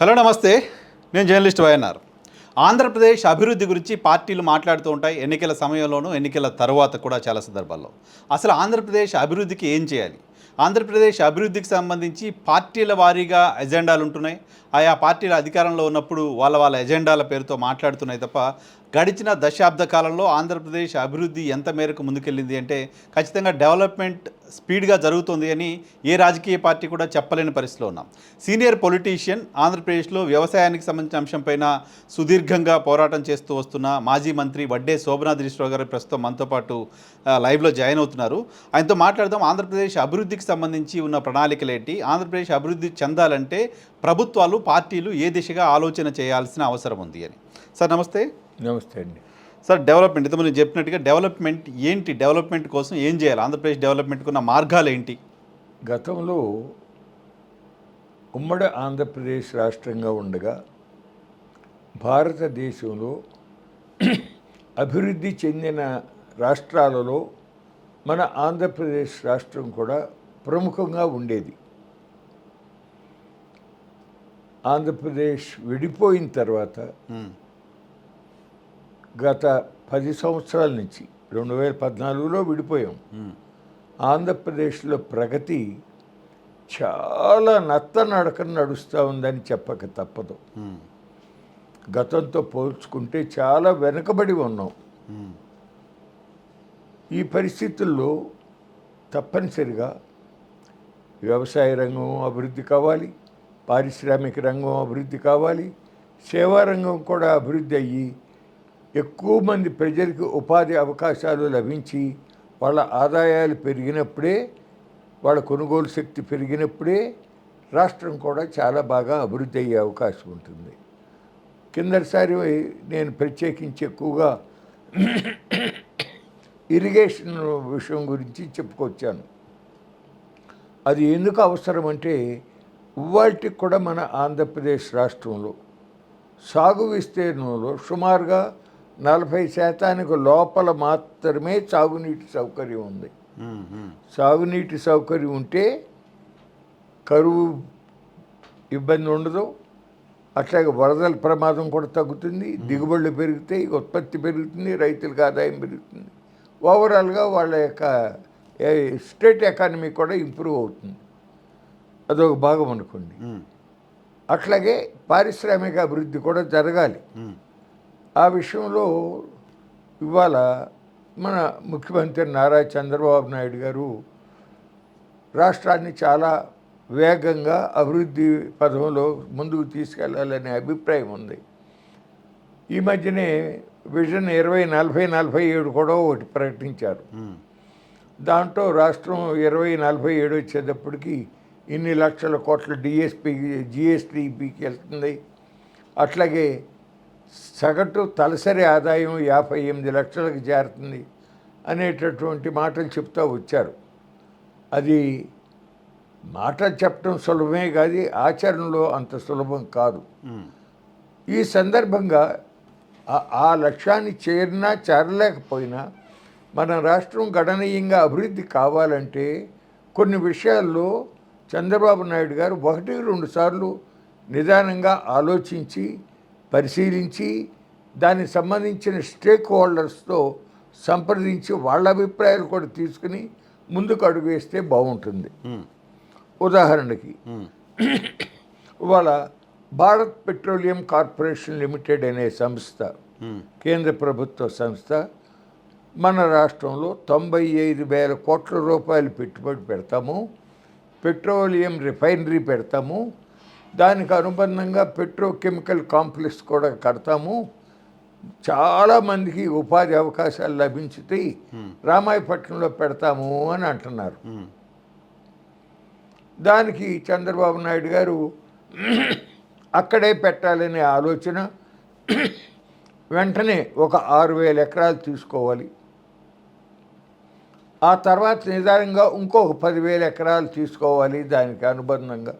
Hello నమస్తే, నేను journalist YNR. Andhra Pradesh అభివృద్ధి గురించి పార్టీలు మాట్లాడుతూ ఉంటాయి, ఎన్నికల సమయంలోనూ ఎన్నికల తర్వాత కూడా చాలా సందర్భాల్లో. అసలు ఆంధ్రప్రదేశ్ అభివృద్ధికి ఏం చేయాలి? ఆంధ్రప్రదేశ్ అభివృద్ధికి సంబంధించి పార్టీల వారీగా ఎజెండాలు ఉంటున్నాయి. ఆయా పార్టీల అధికారంలో ఉన్నప్పుడు వాళ్ళ ఎజెండాల పేరుతో మాట్లాడుతున్నాయి తప్ప, గడిచిన దశాబ్ద కాలంలో ఆంధ్రప్రదేశ్ అభివృద్ధి ఎంత మేరకు ముందుకెళ్ళింది అంటే ఖచ్చితంగా డెవలప్మెంట్ స్పీడ్గా జరుగుతుంది అని ఏ రాజకీయ పార్టీ కూడా చెప్పలేని పరిస్థితిలో ఉన్నాం. సీనియర్ పొలిటీషియన్, ఆంధ్రప్రదేశ్లో వ్యవసాయానికి సంబంధించిన అంశంపైన సుదీర్ఘంగా పోరాటం చేస్తూ వస్తున్న మాజీ మంత్రి వడ్డే శోభనాద్రీశ్వరరావు గారు ప్రస్తుతం మనతో పాటు లైవ్లో జాయిన్ అవుతున్నారు. ఆయనతో మాట్లాడదాం. ఆంధ్రప్రదేశ్ అభివృద్ధికి సంబంధించి ఉన్న ప్రణాళికలు ఏంటి, ఆంధ్రప్రదేశ్ అభివృద్ధి చెందాలంటే ప్రభుత్వాలు, పార్టీలు ఏ దిశగా ఆలోచన చేయాల్సిన అవసరం ఉంది అని. సార్ నమస్తే. నమస్తే అండి. సార్, డెవలప్మెంట్ ఇంతకుముందు చెప్పినట్టుగా డెవలప్మెంట్ ఏంటి, డెవలప్మెంట్ కోసం ఏం చేయాలి, ఆంధ్రప్రదేశ్ డెవలప్మెంట్కి ఉన్న మార్గాలు ఏంటి? గతంలో ఉమ్మడి ఆంధ్రప్రదేశ్ రాష్ట్రంగా ఉండగా భారతదేశంలో అభివృద్ధి చెందిన రాష్ట్రాలలో మన ఆంధ్రప్రదేశ్ రాష్ట్రం కూడా ప్రముఖంగా ఉండేది. ఆంధ్రప్రదేశ్ విడిపోయిన తర్వాత గత 10 సంవత్సరాల నుంచి 2014లో విడిపోయాం. ఆంధ్రప్రదేశ్లో ప్రగతి చాలా నత్తనడకన నడుస్తూ ఉందని చెప్పక తప్పదు. గతంతో పోల్చుకుంటే చాలా వెనుకబడి ఉన్నాం. ఈ పరిస్థితుల్లో తప్పనిసరిగా వ్యవసాయ రంగం అభివృద్ధి కావాలి, పారిశ్రామిక రంగం అభివృద్ధి కావాలి, సేవా రంగం కూడా అభివృద్ధి అయ్యి ఎక్కువ మంది ప్రజలకు ఉపాధి అవకాశాలు లభించి వాళ్ళ ఆదాయాలు పెరిగినప్పుడే, వాళ్ళ కొనుగోలు శక్తి పెరిగినప్పుడే రాష్ట్రం కూడా చాలా బాగా అభివృద్ధి అయ్యే అవకాశం ఉంటుంది. కిందటిసారి నేను ప్రత్యేకించి ఎక్కువగా ఇరిగేషన్ విషయం గురించి చెప్పుకొచ్చాను. అది ఎందుకు అవసరం అంటే, ఇవాళకి కూడా మన ఆంధ్రప్రదేశ్ రాష్ట్రంలో సాగు విస్తీర్ణంలో సుమారుగా 40% లోపల మాత్రమే సాగునీటి సౌకర్యం ఉంది. సాగునీటి సౌకర్యం ఉంటే కరువు ఇబ్బంది ఉండదు, అట్లాగే వరదల ప్రమాదం కూడా తగ్గుతుంది, దిగుబడులు పెరుగుతాయి, ఉత్పత్తి పెరుగుతుంది, రైతులకు ఆదాయం పెరుగుతుంది, ఓవరాల్గా వాళ్ళ యొక్క స్టేట్ ఎకానమీ కూడా ఇంప్రూవ్ అవుతుంది. అదొక భాగం అనుకోండి. అట్లాగే పారిశ్రామిక అభివృద్ధి కూడా జరగాలి. ఆ విషయంలో ఇవాళ మన ముఖ్యమంత్రి నారా చంద్రబాబు నాయుడు గారు రాష్ట్రాన్ని చాలా వేగంగా అభివృద్ధి పథంలో ముందుకు తీసుకెళ్లాలనే అభిప్రాయం ఉంది. ఈ మధ్యనే విజన్ 2040-47 కూడా ఒకటి ప్రకటించారు. దాంట్లో రాష్ట్రం 2047 వచ్చేటప్పటికి ఇన్ని లక్షల కోట్ల జిఎస్టీపీకి వెళ్తుంది. అట్లాగే సగటు తలసరి ఆదాయం 58 లక్షలకు చేరుతుంది అనేటటువంటి మాటలు చెప్తూ వచ్చారు. అది మాటలు చెప్పడం సులభమే కాదు, ఆచరణలో అంత సులభం కాదు. ఈ సందర్భంగా ఆ లక్ష్యాన్ని చేరలేకపోయినా మన రాష్ట్రం గణనీయంగా అభివృద్ధి కావాలంటే కొన్ని విషయాల్లో చంద్రబాబు నాయుడు గారు 1-2 సార్లు నిదానంగా ఆలోచించి పరిశీలించి దానికి సంబంధించిన స్టేక్ హోల్డర్స్తో సంప్రదించి వాళ్ళ అభిప్రాయాలు కూడా తీసుకుని ముందుకు అడుగు వేస్తే బాగుంటుంది. ఉదాహరణకి ఇవాళ భారత్ పెట్రోలియం కార్పొరేషన్ లిమిటెడ్ అనే సంస్థ, కేంద్ర ప్రభుత్వ సంస్థ, మన రాష్ట్రంలో 95,000 కోట్ల రూపాయలు పెట్టుబడి పెడతాము, పెట్రోలియం రిఫైనరీ పెడతాము, దానికి అనుబంధంగా పెట్రోకెమికల్ కాంప్లెక్స్ కూడా కడతాము, చాలామందికి ఉపాధి అవకాశాలు లభించుతాయి, రామాయపట్నంలో పెడతాము అని అంటున్నారు. దానికి చంద్రబాబు నాయుడు గారు అక్కడే పెట్టాలనే ఆలోచన, వెంటనే ఒక 6,000 ఎకరాలు తీసుకోవాలి, ఆ తర్వాత నిదానంగా ఇంకొక 10,000 ఎకరాలు తీసుకోవాలి దానికి అనుబంధంగా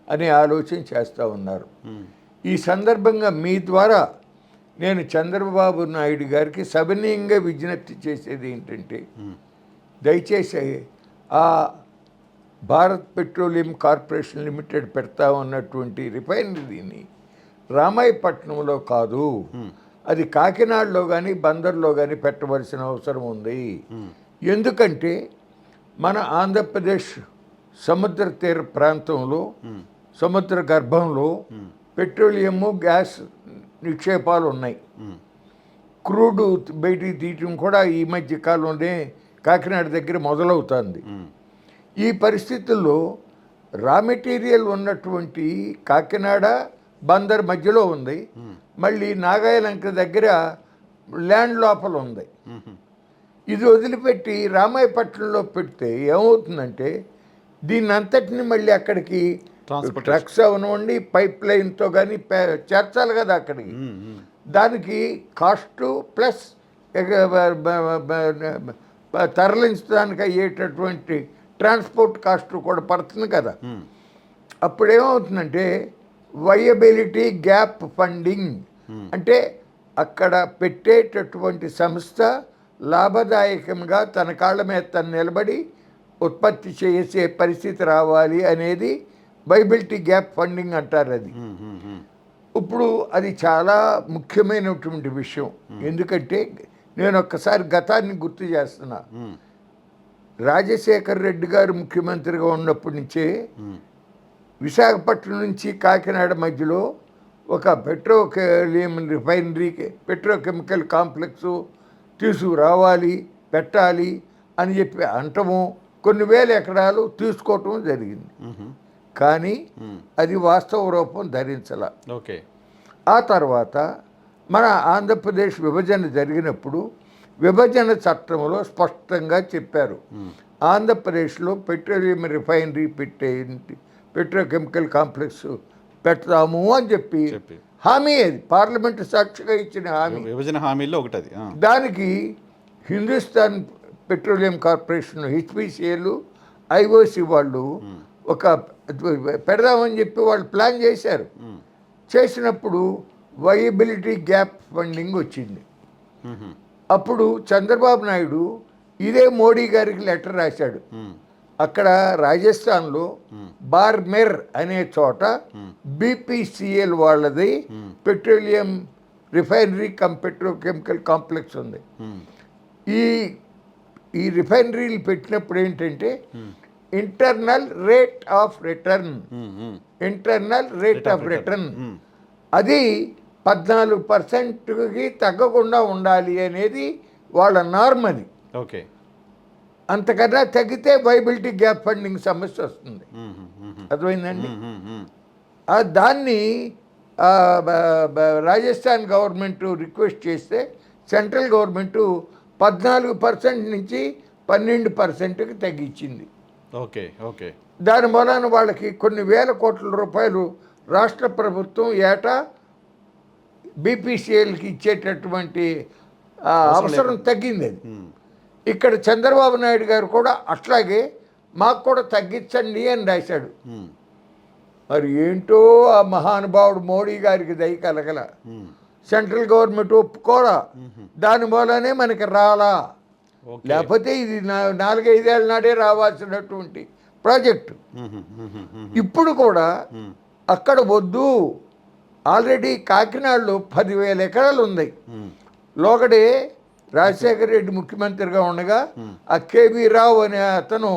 అనే ఆలోచన చేస్తూ ఉన్నారు. ఈ సందర్భంగా మీ ద్వారా నేను చంద్రబాబు నాయుడు గారికి సవినయంగా విజ్ఞప్తి చేసేది ఏంటంటే, దయచేసి ఆ భారత్ పెట్రోలియం కార్పొరేషన్ లిమిటెడ్ పెడతా ఉన్నటువంటి రిఫైనరీని రామాయపట్నంలో కాదు, అది కాకినాడలో కానీ బందర్లో కానీ పెట్టవలసిన అవసరం ఉంది. ఎందుకంటే మన ఆంధ్రప్రదేశ్ సముద్ర తీర ప్రాంతంలో సముద్ర గర్భంలో పెట్రోలియము గ్యాస్ నిక్షేపాలు ఉన్నాయి. క్రూడ్ బయటికి తీయటం కూడా ఈ మధ్య కాలంలోనే కాకినాడ దగ్గర మొదలవుతుంది. ఈ పరిస్థితుల్లో రా మెటీరియల్ ఉన్నటువంటి కాకినాడ బందర్ మధ్యలో ఉంది, మళ్ళీ నాగాయలంక దగ్గర ల్యాండ్ లోపల ఉంది. ఇది వదిలిపెట్టి రామాయపట్నంలో పెడితే ఏమవుతుందంటే దీన్ని అంతటిని మళ్ళీ అక్కడికి ట్రక్స్ అవనివ్వండి పైప్ లైన్తో కానీ చేర్చాలి కదా అక్కడికి. దానికి కాస్టు ప్లస్ తరలించడానికి అయ్యేటటువంటి ట్రాన్స్పోర్ట్ కాస్ట్ కూడా పడుతుంది కదా. అప్పుడు ఏమవుతుందంటే వయబిలిటీ గ్యాప్ ఫండింగ్ అంటే అక్కడ పెట్టేటటువంటి సంస్థ లాభదాయకంగా తన కాళ్ళ మీద తను నిలబడి ఉత్పత్తి చేసే పరిస్థితి రావాలి అనేది వైబిలిటీ గ్యాప్ ఫండింగ్ అంటారు. అది ఇప్పుడు అది చాలా ముఖ్యమైనటువంటి విషయం. ఎందుకంటే నేను ఒక్కసారి గతాన్ని గుర్తు చేస్తున్నా. రాజశేఖర్ రెడ్డి గారు ముఖ్యమంత్రిగా ఉన్నప్పటి నుంచే విశాఖపట్నం నుంచి కాకినాడ మధ్యలో ఒక పెట్రోలియం రిఫైనరీ పెట్రోకెమికల్ కాంప్లెక్స్ తీసుకురావాలి పెట్టాలి అని చెప్పి అంటము, కొన్ని వేల ఎకరాలు తీసుకోవటం జరిగింది. కానీ అది వాస్తవ రూపం ధరించాల. ఓకే. ఆ తర్వాత మన ఆంధ్రప్రదేశ్ విభజన జరిగినప్పుడు విభజన చట్టంలో స్పష్టంగా చెప్పారు, ఆంధ్రప్రదేశ్లో పెట్రోలియం రిఫైనరీ పెట్రోకెమికల్ కాంప్లెక్స్ పెడతాము అని చెప్పి హామీ. అది పార్లమెంటు సాక్షిగా ఇచ్చిన హామీ, విభజన హామీలో ఒకటి. దానికి Hindustan petroleum corporation HPCL IOC వాళ్ళు ఒక పెడదామని చెప్పి వాళ్ళు ప్లాన్ చేశారు. చేసినప్పుడు వయబిలిటీ గ్యాప్ ఫండింగ్ వచ్చింది. అప్పుడు చంద్రబాబు నాయుడు ఇదే మోడీ గారికి లెటర్ రాశాడు. అక్కడ రాజస్థాన్లో బార్మెర్ అనే చోట బీపీసీఎల్ వాళ్ళది పెట్రోలియం రిఫైనరీ పెట్రోకెమికల్ కాంప్లెక్స్ ఉంది. ఈ రిఫైనరీలు పెట్టినప్పుడు ఏంటంటే ఇంటర్నల్ రేట్ ఆఫ్ రిటర్న్ అది 14%కి తగ్గకుండా ఉండాలి అనేది వాళ్ళ నార్మ్. అది ఓకే. అంతకన్నా తగ్గితే వైబిలిటీ గ్యాప్ ఫండింగ్ సమస్య వస్తుంది. అర్థమైందండి. దాన్ని రాజస్థాన్ గవర్నమెంట్ రిక్వెస్ట్ చేస్తే సెంట్రల్ గవర్నమెంటు 14% నుంచి 12%కి తగ్గించింది. ఓకే. ఓకే. దాని మూలాన వాళ్ళకి కొన్ని వేల కోట్ల రూపాయలు రాష్ట్ర ప్రభుత్వం ఏటా బీపీసీఎల్కి ఇచ్చేటటువంటి అవసరం తగ్గింది. అది ఇక్కడ చంద్రబాబు నాయుడు గారు కూడా అట్లాగే మాకు కూడా తగ్గించండి అని రాశాడు. మరి ఏంటో ఆ మహానుభావుడు మోడీ గారికి దయ కలగల, సెంట్రల్ గవర్నమెంట్ ఒప్పుకోరా, దాని మూలనే మనకి రాలా. లేకపోతే ఇది 4-5 ఏళ్ళ నాడే రావాల్సినటువంటి ప్రాజెక్టు. ఇప్పుడు కూడా అక్కడ వద్దు, ఆల్రెడీ కాకినాడలో 10,000 ఎకరాలు ఉన్నాయి. లోకడే రాజశేఖర రెడ్డి ముఖ్యమంత్రిగా ఉండగా ఆ కేవీ రావు అనే అతను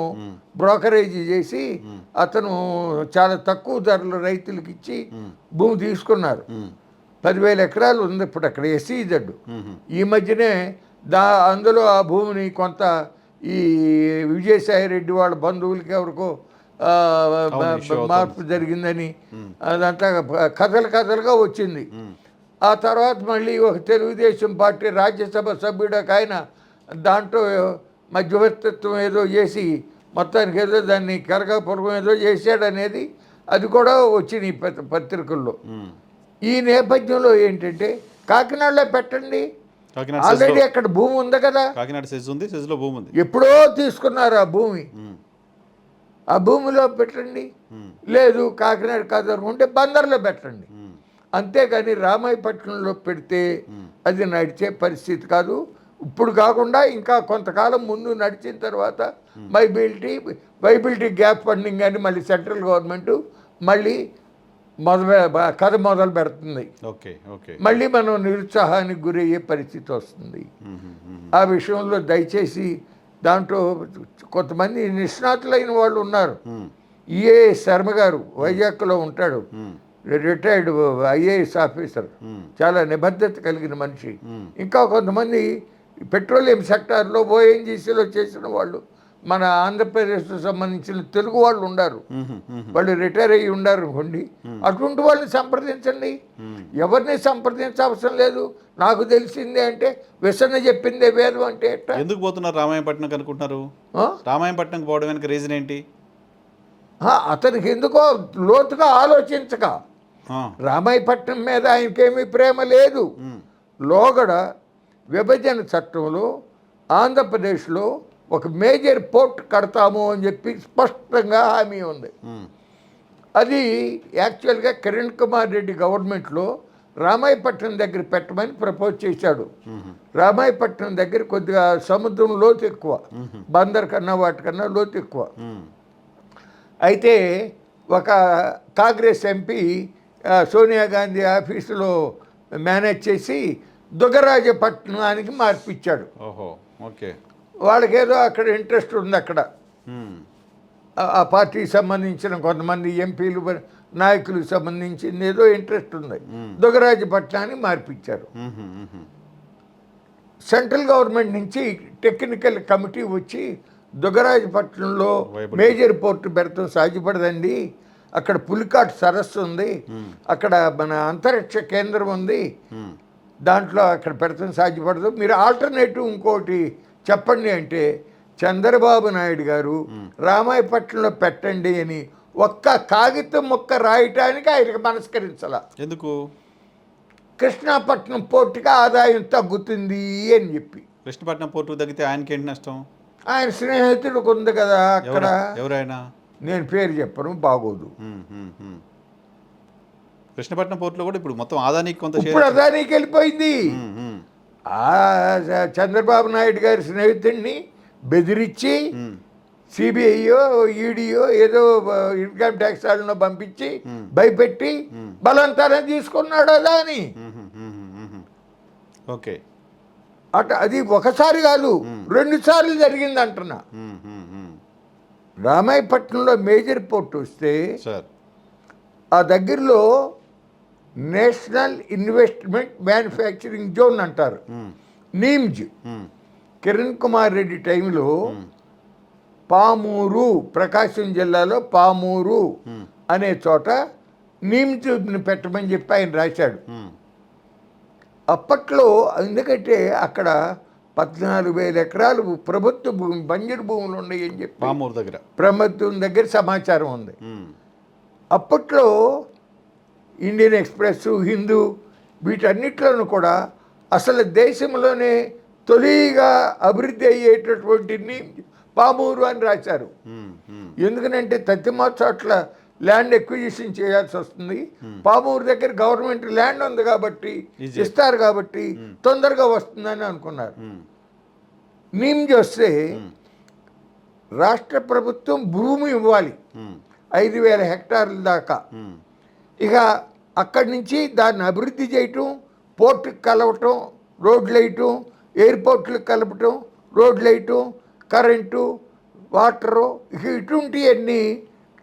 బ్రోకరేజీ చేసి అతను చాలా తక్కువ ధరలు రైతులకు ఇచ్చి భూమి తీసుకున్నారు. 10,000 ఎకరాలు ఉంది ఇప్పుడు అక్కడ ఎస్సీజెడ్. ఈ మధ్యనే అందులో ఆ భూమిని కొంత ఈ విజయసాయి రెడ్డి వాళ్ళ బంధువులకి ఎవరికో మార్పు జరిగిందని అదంతా కథలుగా వచ్చింది. ఆ తర్వాత మళ్ళీ ఒక తెలుగుదేశం పార్టీ రాజ్యసభ సభ్యుడు ఆయన దాంట్లో మధ్యవర్తిత్వం ఏదో చేసి మొత్తానికి ఏదో దాన్ని కరగపురగం ఏదో చేశాడనేది అది కూడా వచ్చింది ఈ పత్రికల్లో. ఈ నేపథ్యంలో ఏంటంటే కాకినాడలో పెట్టండి, ఆల్రెడీ అక్కడ భూమి ఉంది కదా, కాకినాడ సెజ్ ఉంది, సెజ్లో భూమి ఉంది, ఎప్పుడో తీసుకున్నారు ఆ భూమి, ఆ భూమిలో పెట్టండి. లేదు కాకినాడ కాదనుకుంటే బందర్లో పెట్టండి. అంతేగాని రామాయపట్నంలో పెడితే అది నడిచే పరిస్థితి కాదు. ఇప్పుడు కాకుండా ఇంకా కొంతకాలం ముందు నడిచిన తర్వాత వైబిలిటీ గ్యాప్ ఫండింగ్ అని మళ్ళీ సెంట్రల్ గవర్నమెంట్ మళ్ళీ కథ మొదలు పెడుతుంది. ఓకే ఓకే మళ్ళీ మనం నిరుత్సాహానికి గురయ్యే పరిస్థితి వస్తుంది. ఆ విషయంలో దయచేసి దాంట్లో కొంతమంది నిష్ణాతులైన వాళ్ళు ఉన్నారు. ఈఏఎస్ శర్మ గారు వైజాగ్లో ఉంటాడు, రిటైర్డ్ ఐఏఎస్ ఆఫీసర్, చాలా నిబద్ధత కలిగిన మనిషి. ఇంకా కొంతమంది పెట్రోలియం సెక్టార్లో ఓఎన్జీసీలో చేసిన వాళ్ళు మన ఆంధ్రప్రదేశ్కు సంబంధించిన తెలుగు వాళ్ళు ఉన్నారు. వాళ్ళు రిటైర్ అయ్యి ఉన్నారు అనుకోండి, అటువంటి వాళ్ళని సంప్రదించండి. ఎవరిని సంప్రదించవసరం లేదు. నాకు తెలిసిందే అంటే విసన్న చెప్పిందే వేదం అంటే ఎట్లా? ఎందుకు పోతున్నారు రామాయపట్నం అనుకుంటున్నారు? రామాయపట్నంకి పోవడం వెనక రీజన్ ఏంటి? అతనికి ఎందుకో లోతుగా ఆలోచించక రామాయపట్నం మీద ఆయనకేమీ ప్రేమ లేదు. లోగడ విభజన చట్టంలో ఆంధ్రప్రదేశ్లో ఒక మేజర్ పోర్ట్ కడతాము అని చెప్పి స్పష్టంగా హామీ ఉంది. అది యాక్చువల్గా కిరణ్ కుమార్ రెడ్డి గవర్నమెంట్లో రామాయపట్నం దగ్గర పెట్టమని ప్రపోజ్ చేశాడు. రామాయపట్నం దగ్గర కొద్దిగా సముద్రం లోతు ఎక్కువ, బందర్ కన్నా వాటికన్నా లోతు ఎక్కువ. అయితే ఒక కాంగ్రెస్ ఎంపీ సోనియా గాంధీ ఆఫీసులో మేనేజ్ చేసి దుగ్గరాజపట్నానికి మార్పిచ్చాడు. ఓహో ఓకే. వాళ్ళకేదో అక్కడ ఇంట్రెస్ట్ ఉంది. అక్కడ ఆ పార్టీకి సంబంధించిన కొంతమంది ఎంపీలు నాయకులకు సంబంధించింది ఏదో ఇంట్రెస్ట్ ఉంది. దుగ్గరాజపట్నాన్ని మార్పిచ్చారు. సెంట్రల్ గవర్నమెంట్ నుంచి టెక్నికల్ కమిటీ వచ్చి దుగ్గరాజపట్నంలో మేజర్ పోర్టు పెడతాం సాధ్యపడదండి, అక్కడ పులికాట్ సరస్సు ఉంది, అక్కడ మన అంతరిక్ష కేంద్రం ఉంది, దాంట్లో అక్కడ పెడతాం సాధ్యపడదు, మీరు ఆల్టర్నేటివ్ ఇంకోటి చెప్పండి అంటే చంద్రబాబు నాయుడు గారు రామాయపట్నంలో పెట్టండి అని ఒక్క కాగితం ముక్క రాయటానికి ఆయనకు మనస్కరించాల. ఎందుకు? కృష్ణాపట్నం పోర్టుకి ఆదాయం తగ్గుతుంది అని చెప్పి. కృష్ణపట్నం పోర్టు తగ్గితే ఆయనకి ఏంటి నష్టం? ఆయన స్నేహితుడికి ఉంది కదా అక్కడ. ఎవరైనా నేను పేరు చెప్పను, బాగోదు. కృష్ణపట్నం పోర్టులో కూడా ఇప్పుడు మొత్తం ఆదానికి కొంత ఇప్పుడు అదానికి వెళ్ళిపోయింది. చంద్రబాబు నాయుడు గారి స్నేహితుడిని బెదిరించి సిబిఐయో ఈడీయో ఏదో ఇన్కమ్ ట్యాక్స్ వాళ్ళను పంపించి భయపెట్టి బలవంతాన్ని తీసుకున్నాడు అదాని. ఓకే. అది ఒకసారి కాదు, 2 సార్లు జరిగింది అంటున్నా. రామాయపట్నంలో మేజర్ పోర్ట్ వస్తే ఆ దగ్గరలో నేషనల్ ఇన్వెస్ట్మెంట్ మ్యానుఫ్యాక్చరింగ్ జోన్ అంటారు, నీమ్జ్. కిరణ్ కుమార్ రెడ్డి టైంలో పామూరు, ప్రకాశం జిల్లాలో పామూరు అనే చోట నీమ్జ్ని పెట్టమని చెప్పి ఆయన రాశాడు. అప్పట్లో ఎందుకంటే అక్కడ 14,000 ఎకరాలు ప్రభుత్వ భూమి, బంజరు భూములు ఉన్నాయి అని చెప్పి పామూరు దగ్గర ప్రభుత్వం దగ్గర సమాచారం ఉంది. అప్పట్లో ఇండియన్ ఎక్స్ప్రెస్, హిందూ వీటన్నిటిలోనూ కూడా అసలు దేశంలోనే తొలిగా అభివృద్ధి అయ్యేటటువంటి పామూరు అని రాశారు. ఎందుకనంటే తత్తిమా చోట్ల ల్యాండ్ ఎక్విజిషన్ చేయాల్సి వస్తుంది, పామూరు దగ్గర గవర్నమెంట్ ల్యాండ్ ఉంది కాబట్టి ఇస్తారు కాబట్టి తొందరగా వస్తుందని అనుకున్నారు. నీమ్జ్ వస్తే రాష్ట్ర ప్రభుత్వం భూమి ఇవ్వాలి 5,000 హెక్టార్ల దాకా. ఇక అక్కడి నుంచి దాన్ని అభివృద్ధి చేయటం, పోర్టుకు కలవటం, రోడ్లు వేయటం, ఎయిర్పోర్ట్లకు కలపటం, రోడ్లు వేయటం, కరెంటు, వాటరు, ఇక ఇటువంటివన్నీ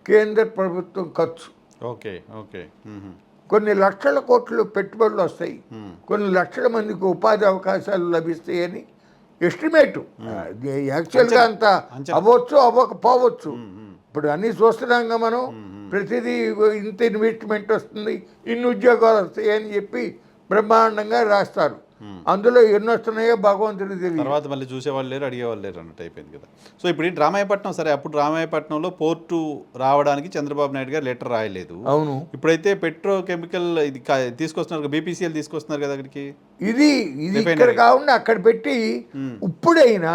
కేంద్ర ప్రభుత్వం ఖర్చు. Okay okay. కొన్ని లక్షల కోట్లు పెట్టుబడులు వస్తాయి, కొన్ని లక్షల మందికి ఉపాధి అవకాశాలు లభిస్తాయని ఎస్టిమేటు. యాక్చువల్గా అంత అవ్వచ్చు అవ్వకపోవచ్చు. ఇప్పుడు అన్నీ చూస్తున్నాంగా మనం, ప్రతిదీ ఇంత ఇన్వెస్ట్మెంట్ వస్తుంది, ఇన్ని ఉద్యోగాలు వస్తాయి అని చెప్పి బ్రహ్మాండంగా రాస్తారు. అందులో ఎన్ని వస్తున్నాయో భగవంతుడికి తెలియదు. తర్వాత మళ్ళీ చూసేవాళ్ళు లేరు, అడిగేవాళ్ళు లేరు అన్నట్టు అయిపోయింది కదా. సో ఇప్పుడు ఏంటి రామాయపట్నం, సరే అప్పుడు రామాయపట్నంలో పోర్టు రావడానికి చంద్రబాబు నాయుడు గారు లెటర్ రాయలేదు. అవును. ఇప్పుడైతే పెట్రోకెమికల్ ఇది తీసుకొస్తున్నారు, బీపీసీఎల్ తీసుకొస్తున్నారు కదా అక్కడికి. ఇది ఇక్కడ కాకుండా అక్కడ పెట్టి ఇప్పుడైనా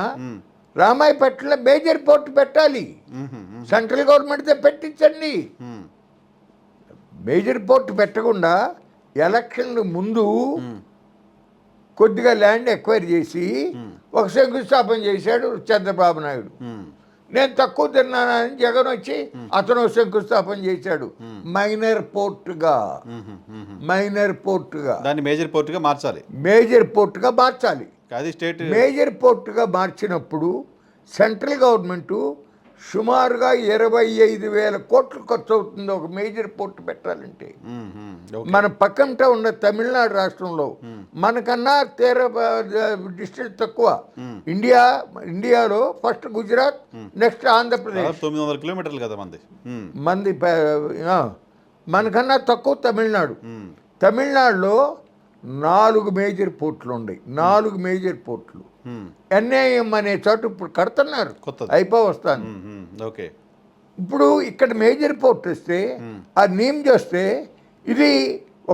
రామాయపట్నంలో మేజర్ పోర్టు పెట్టాలి. సెంట్రల్ గవర్నమెంట్తో పెట్టించండి. మేజర్ పోర్టు పెట్టకుండా ఎలక్షన్ల ముందు కొద్దిగా ల్యాండ్ ఎక్వైర్ చేసి ఒక శంకుస్థాపన చేశాడు చంద్రబాబు నాయుడు. నేను తక్కువ తిన్నానని జగన్ వచ్చి అతను శంకుస్థాపన చేశాడు. మైనర్ పోర్టుగా దాన్ని మేజర్ పోర్టుగా మార్చాలి. మేజర్ పోర్టుగా మార్చాలి. అది స్టేట్ మేజర్ పోర్టుగా మార్చినప్పుడు సెంట్రల్ గవర్నమెంటు సుమారుగా 25,000 కోట్లు ఖర్చు అవుతుంది ఒక మేజర్ పోర్టు పెట్టాలంటే. మన పక్కంట ఉన్న తమిళనాడు రాష్ట్రంలో మనకన్నా డిస్టెన్స్ తక్కువ. ఇండియాలో ఫస్ట్ గుజరాత్, నెక్స్ట్ ఆంధ్రప్రదేశ్. 900 కిలోమీటర్లు కదా మంది మనకన్నా తక్కువ తమిళనాడు. తమిళనాడులో 4 మేజర్ పోర్టులు ఉన్నాయి. 4 మేజర్ పోర్టులు. ఎన్ఐఎం అనే చోటు ఇప్పుడు కడుతున్నారు, అయిపోవస్తాను. ఓకే. ఇప్పుడు ఇక్కడ మేజర్ పోర్ట్ వస్తే ఆ నేమ్ చేస్తే ఇది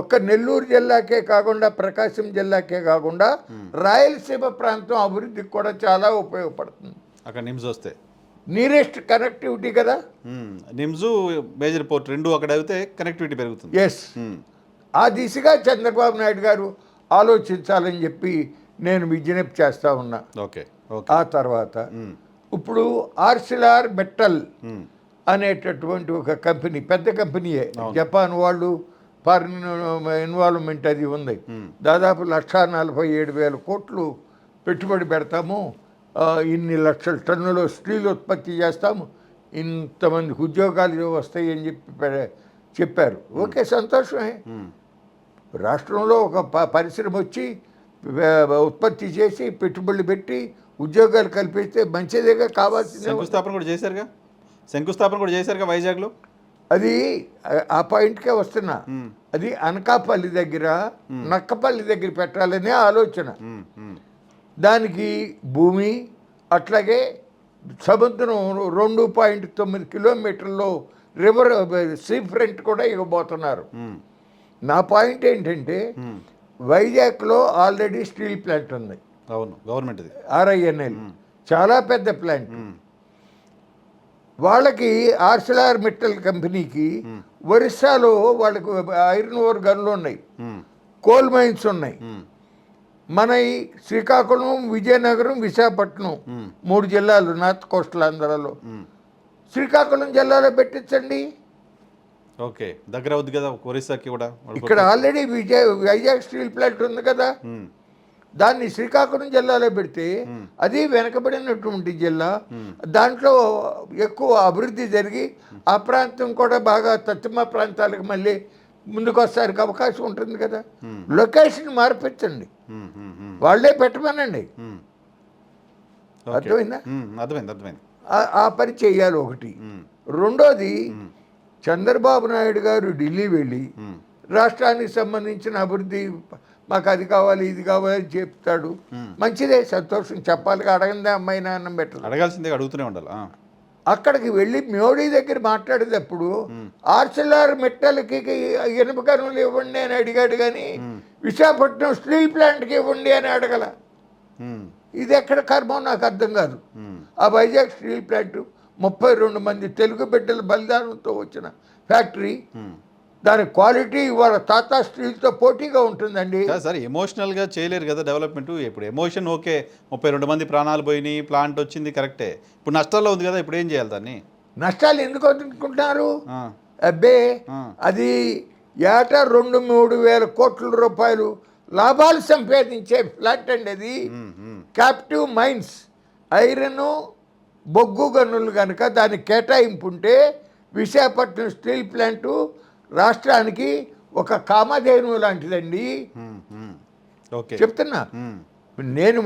ఒక్క నెల్లూరు జిల్లాకే కాకుండా ప్రకాశం జిల్లాకే కాకుండా రాయలసీమ ప్రాంతం అభివృద్ధికి కూడా చాలా ఉపయోగపడుతుంది. అక్కడ నిమ్స్ వస్తే నియరెస్ట్ కనెక్టివిటీ కదా. నిమ్స్ మేజర్ పోర్ట్ రెండు అక్కడ అయితే కనెక్టివిటీ పెరుగుతుంది. ఎస్, ఆ దిశగా చంద్రబాబు నాయుడు గారు ఆలోచించాలని చెప్పి నేను విజ్ఞప్తి చేస్తా ఉన్నా. ఓకే. ఆ తర్వాత ఇప్పుడు ఆర్సిలార్ మెటల్ అనేటటువంటి ఒక కంపెనీ, పెద్ద కంపెనీయే, జపాన్ వాళ్ళు ఫారిన్ ఇన్వాల్వ్మెంట్ అది ఉంది. దాదాపు 147,000 కోట్లు పెట్టుబడి పెడతాము, ఇన్ని లక్షల టన్నులు స్టీల్ ఉత్పత్తి చేస్తాము, ఇంతమందికి ఉద్యోగాలు వస్తాయి అని చెప్పారు. ఓకే, సంతోషమే. రాష్ట్రంలో ఒక పరిశ్రమ వచ్చి ఉత్పత్తి చేసి పెట్టుబడులు పెట్టి ఉద్యోగాలు కల్పిస్తే మంచిదేగా. కావాల్సింది శంకుస్థాపన కూడా చేశారుగా వైజాగ్లో. అది ఆ పాయింట్కే వస్తున్నా. అది అనకాపల్లి దగ్గర, నక్కపల్లి దగ్గర పెట్టాలనే ఆలోచన. దానికి భూమి, అట్లాగే సముద్రం 2.9 కిలోమీటర్లో రివర్ సీ ఫ్రంట్ కూడా ఇవ్వబోతున్నారు. నా పాయింట్ ఏంటంటే వైజాగ్లో ఆల్రెడీ స్టీల్ ప్లాంట్ ఉంది. అవును, గవర్నమెంట్ RINL చాలా పెద్ద ప్లాంట్. వాళ్ళకి ఆర్సిలార్ మెటల్ కంపెనీకి ఒరిస్సాలో వాళ్ళకి ఐరన్ ఓర్ గన్లు ఉన్నాయి, కోల్ మైన్స్ ఉన్నాయి. మన ఈ శ్రీకాకుళం, విజయనగరం, విశాఖపట్నం 3 జిల్లాలు నార్త్ కోస్టల్ ఆంధ్రాలో. శ్రీకాకుళం జిల్లాలో పెట్టించండి. ఓకే, దగ్గర అవుద్ది కదా ఒరిస్సాకి కూడా. ఇక్కడ ఆల్రెడీ వైజాగ్ స్టీల్ ప్లాంట్ ఉంది కదా, దాన్ని శ్రీకాకుళం జిల్లాలో పెడితే అది వెనకబడినటువంటి జిల్లా. దాంట్లో ఎక్కువ అభివృద్ధి జరిగి ఆ ప్రాంతం కూడా బాగా తత్తిమ ప్రాంతాలకు మళ్ళీ ముందుకు వస్తానికి అవకాశం ఉంటుంది కదా. లొకేషన్ మార్పించండి, వాళ్ళే పెట్టమనండి. అర్థమైందా? అర్థమైంది. ఆ పని చేయాలి ఒకటి. రెండోది, చంద్రబాబు నాయుడు గారు ఢిల్లీ వెళ్ళి రాష్ట్రానికి సంబంధించిన అభివృద్ధి, మాకు అది కావాలి ఇది కావాలి అని చెప్తాడు. మంచిదే, సంతోషం, చెప్పాలి. అడగందే అమ్మాయి నాన్నం పెట్టాలి, అడగాల్సిందే, అడుగుతూనే ఉండాలి. అక్కడికి వెళ్ళి మోడీ దగ్గర మాట్లాడేటప్పుడు ఆర్సిలార్ మెట్టలకి ఇనుప గనులు ఇవ్వండి అని అడిగాడు, కానీ విశాఖపట్నం స్టీల్ ప్లాంట్కి ఇవ్వండి అని అడగల. ఇది ఎక్కడ కర్మో నాకు అర్థం కాదు. ఆ వైజాగ్ స్టీల్ ప్లాంట్ 32 మంది తెలుగు బిడ్డల బలిదానంతో వచ్చిన ఫ్యాక్టరీ. దాని క్వాలిటీ ఇవాళ టాటా స్టీల్తో పోటీగా ఉంటుందండి. సార్, ఎమోషనల్గా చేయలేరు కదా డెవలప్మెంట్. ఇప్పుడు ఎమోషన్ ఓకే, 32 మంది ప్రాణాలు పోయినాయి, ప్లాంట్ వచ్చింది కరెక్టే. ఇప్పుడు నష్టాల్లో ఉంది కదా, ఇప్పుడు ఏం చేయాలి దాన్ని? నష్టాలు ఎందుకు అనుకుంటున్నారు? అబ్బే, అది ఏటా 2-3 వేల కోట్ల రూపాయలు లాభాలు సంపాదించే ప్లాంట్ అండి అది. క్యాప్టివ్ మైన్స్, ఐరన్, బొగ్గు గనులు కనుక దానికి కేటాయింపు ఉంటే విశాఖపట్నం స్టీల్ ప్లాంటు రాష్ట్రానికి ఒక కామధేను లాంటిదండి. చెప్తున్నా. నేను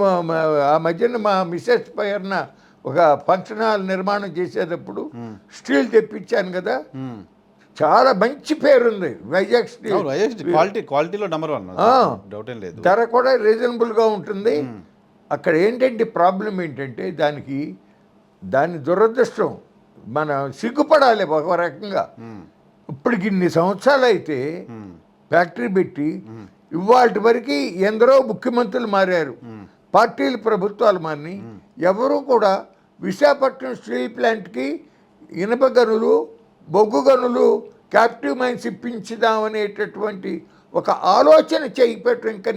ఆ మధ్యన మా మిస్సెస్ పైన ఒక ఫంక్షన్ హాల్ నిర్మాణం చేసేటప్పుడు స్టీల్ తెప్పించాను కదా, చాలా మంచి పేరుంది వైజాగ్ స్టీల్. క్వాలిటీలో నెంబర్ 1, డౌట్ ఏం లేదు. ధర కూడా రీజనబుల్గా ఉంటుంది. అక్కడ ఏంటంటే ప్రాబ్లం ఏంటంటే దాని దురదృష్టం, మనం సిగ్గుపడాలి ఒక రకంగా. ఇప్పటికి ఇన్ని సంవత్సరాలు అయితే ఫ్యాక్టరీ పెట్టి ఇవాళ వరకు ఎందరో ముఖ్యమంత్రులు మారారు, పార్టీలు ప్రభుత్వాలు మారి, ఎవరూ కూడా విశాఖపట్నం స్టీల్ ప్లాంట్కి ఇనుప గనులు, బొగ్గు గనులు, క్యాప్టివ్ మైన్స్ ఇప్పించుదామనేటటువంటి ఒక ఆలోచన చేయి పెట్టు. ఇంకా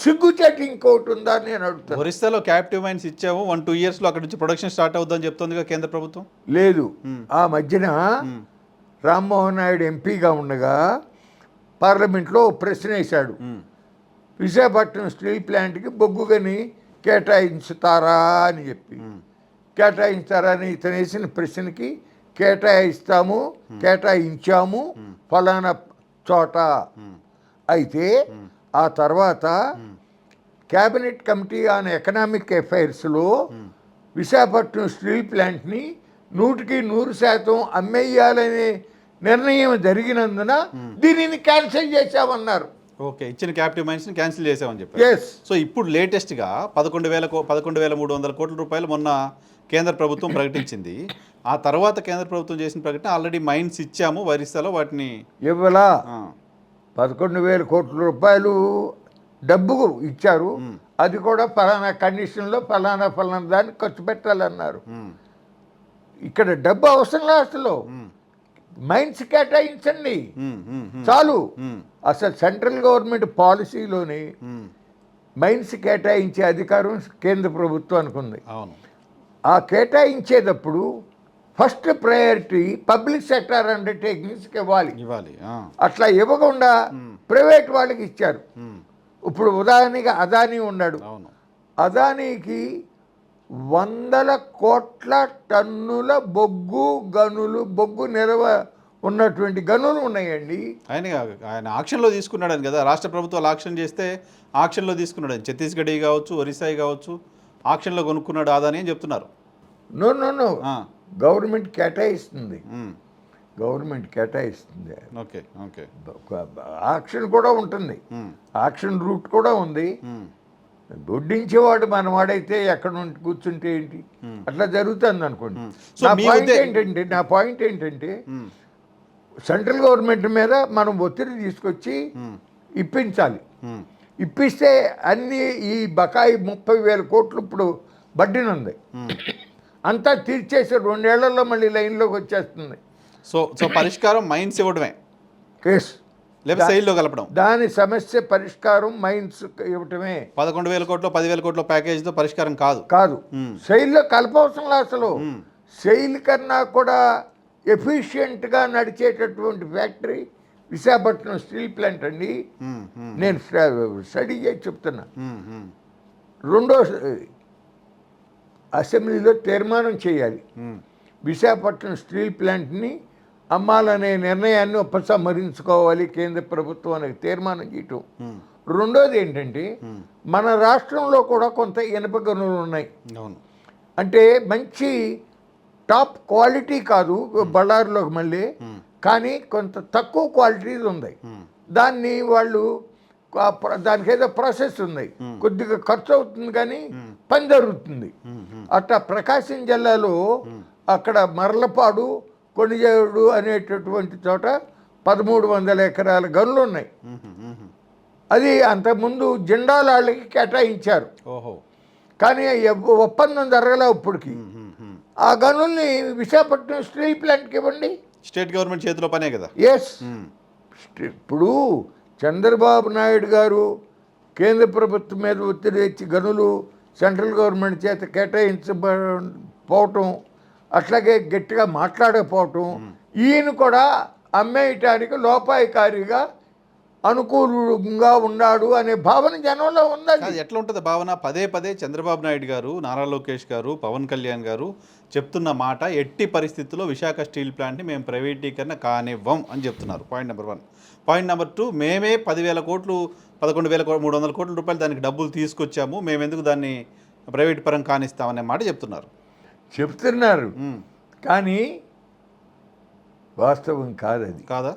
సిగ్గుచేటి ఇంకోటి ఉందా అని నేను అడుగుతాను. ఒరిస్సాలో క్యాప్టివ్ మైన్స్ ఇచ్చాము 1-2 ఇయర్స్లో అక్కడ నుంచి ప్రొడక్షన్ స్టార్ట్ అవుతుందని చెప్తుందిగా కేంద్ర ప్రభుత్వం. లేదు, ఆ మధ్యన రామ్మోహన్ నాయుడు ఎంపీగా ఉండగా పార్లమెంట్లో ప్రశ్న వేశాడు, విశాఖపట్నం స్టీల్ ప్లాంట్కి బొగ్గు గని కేటాయించుతారా అని చెప్పి. కేటాయించుతారా అని ఇతను వేసిన ప్రశ్నకి కేటాయించాము ఫలానా చోట. అయితే ఆ తర్వాత క్యాబినెట్ కమిటీ ఆన్ ఎకనామిక్ అఫైర్స్లో విశాఖపట్నం స్టీల్ ప్లాంట్ని 100% అమ్మేయాలనే నిర్ణయం జరిగినందున దీనిని క్యాన్సిల్ చేశామన్నారు. ఓకే, ఇచ్చిన క్యాప్టివ్ మైన్స్ని క్యాన్సిల్ చేసామని చెప్పారు. ఎస్. సో ఇప్పుడు లేటెస్ట్గా 11,300 కోట్ల రూపాయలు మొన్న కేంద్ర ప్రభుత్వం ప్రకటించింది. ఆ తర్వాత కేంద్ర ప్రభుత్వం చేసిన ప్రకటన ఆల్రెడీ మైన్స్ ఇచ్చాము ఒరిస్సాలో, వాటిని ఇవ్వలా 11,000 కోట్ల రూపాయలు డబ్బు ఇచ్చారు. అది కూడా ఫలానా కండిషన్లో ఫలానా దాన్ని ఖర్చు పెట్టాలన్నారు. ఇక్కడ డబ్బు అవసరం అసలు, మైన్స్ కేటాయించండి చాలు. అసలు సెంట్రల్ గవర్నమెంట్ పాలసీలోనే మైన్స్ కేటాయించే అధికారం కేంద్ర ప్రభుత్వానికి ఉంది. అవును. ఆ కేటాయించేటప్పుడు ఫస్ట్ ప్రయారిటీ పబ్లిక్ సెక్టార్ అండర్టేకింగ్స్కి ఇవ్వాలి. అట్లా ఇవ్వకుండా ప్రైవేట్ వాళ్ళకి ఇచ్చారు. ఇప్పుడు ఉదాహరణగా అదానీ ఉన్నాడు. అదానీకి 100 కోట్ల టన్నుల బొగ్గు నిల్వ ఉన్నటువంటి గనులు ఉన్నాయండి. ఆయన ఆక్షన్లో తీసుకున్నాడని కదా, రాష్ట్ర ప్రభుత్వాలు ఆక్షన్ చేస్తే ఆక్షన్లో తీసుకున్నాడు. ఛత్తీస్గఢ్ కావచ్చు, ఒరిస్సా కావచ్చు, ఆక్షన్లో కొనుక్కున్నాడు అదాని అని చెప్తున్నారు. నో గవర్నమెంట్ కేటాయిస్తుంది. Okay okay. ఆక్షన్ కూడా ఉంటుంది, ఆక్షన్ రూట్ కూడా ఉంది. దొడ్డించేవాడు మనవాడైతే ఎక్కడ నుండి కూర్చుంటే ఏంటి, అట్లా జరుగుతుంది అనుకోండి. నా పాయింట్ ఏంటంటే సెంట్రల్ గవర్నమెంట్ మీద మనం ఒత్తిడి తీసుకొచ్చి ఇప్పించాలి. ఇప్పిస్తే అన్ని ఈ బకాయి 30,000 కోట్లు ఇప్పుడు బడ్డీనుంది, అంతా తీర్చేసి 2 ఏళ్లలో మళ్ళీ లైన్లోకి వచ్చేస్తుంది. సో పరిష్కారం మైన్స్ ఇవ్వడమే, లేదా సెయిల్లో కలపడం. దాని సమస్య పరిష్కారం మైన్స్ ఇవ్వటమే. 11,000 కోట్లు 10,000 కోట్ల ప్యాకేజీతో పరిష్కారం కాదు. సెయిల్లో కలపవసరం అసలు. సెయిల్ కన్నా కూడా ఎఫిషియెంట్గా నడిచేటటువంటి ఫ్యాక్టరీ విశాఖపట్నం స్టీల్ ప్లాంట్ అండి. నేను స్టడీ చేసి చెప్తున్నా. రెండో అసెంబ్లీలో తీర్మానం చేయాలి, విశాఖపట్నం స్టీల్ ప్లాంట్ని అమ్మాలనే నిర్ణయాన్ని ఉపసంహరించుకోవాలి కేంద్ర ప్రభుత్వం అనేది తీర్మానం చేయటం. రెండోది ఏంటంటే మన రాష్ట్రంలో కూడా కొంత ఇనుప గనులు ఉన్నాయి. అంటే మంచి టాప్ క్వాలిటీ కాదు బళ్ళారిలోకి మళ్ళీ, కానీ కొంత తక్కువ క్వాలిటీది ఉంది. దాన్ని వాళ్ళు దానికి ఏదో ప్రాసెస్ ఉంది, కొద్దిగా ఖర్చు అవుతుంది కానీ పని జరుగుతుంది. అట్లా ప్రకాశం జిల్లాలో అక్కడ మరలపాడు కొణిజేడు అనేటటువంటి చోట 1,300 ఎకరాల గనులు ఉన్నాయి. అది అంతకుముందు జిండాలాళ్ళకి కేటాయించారు, కానీ ఒప్పందం జరగలే ఇప్పటికి. ఆ గనుల్ని విశాఖపట్నం స్టీల్ ప్లాంట్కి ఇవ్వండి. స్టేట్ గవర్నమెంట్ చేతిలో పనే కదా. ఎస్. ఇప్పుడు చంద్రబాబు నాయుడు గారు కేంద్ర ప్రభుత్వం మీద ఒత్తిడి తెచ్చి గనులు సెంట్రల్ గవర్నమెంట్ చేత కేటాయించకపోవటం, అట్లాగే గట్టిగా మాట్లాడకపోవటం, ఈయన కూడా అమ్మేయటానికి లోపాయికారిగా అనుకూలంగా ఉన్నాడు అనే భావన జనంలో ఉందండి. ఎట్లా ఉంటుంది భావన? పదే చంద్రబాబు నాయుడు గారు, నారా లోకేష్ గారు, పవన్ కళ్యాణ్ గారు చెప్తున్న మాట, ఎట్టి పరిస్థితుల్లో విశాఖ స్టీల్ ప్లాంట్ని మేము ప్రైవేటీకరణ కానివ్వం అని చెప్తున్నారు. Point number 1. పాయింట్ నెంబర్ 2, మేమే 10,000 కోట్లు 11,300 కోట్ల రూపాయలు దానికి డబ్బులు తీసుకొచ్చాము, మేము ఎందుకు దాన్ని ప్రైవేట్ పరం కానిస్తామనే మాట చెప్తున్నారు. కానీ వాస్తవం కాదు. అది కాదు.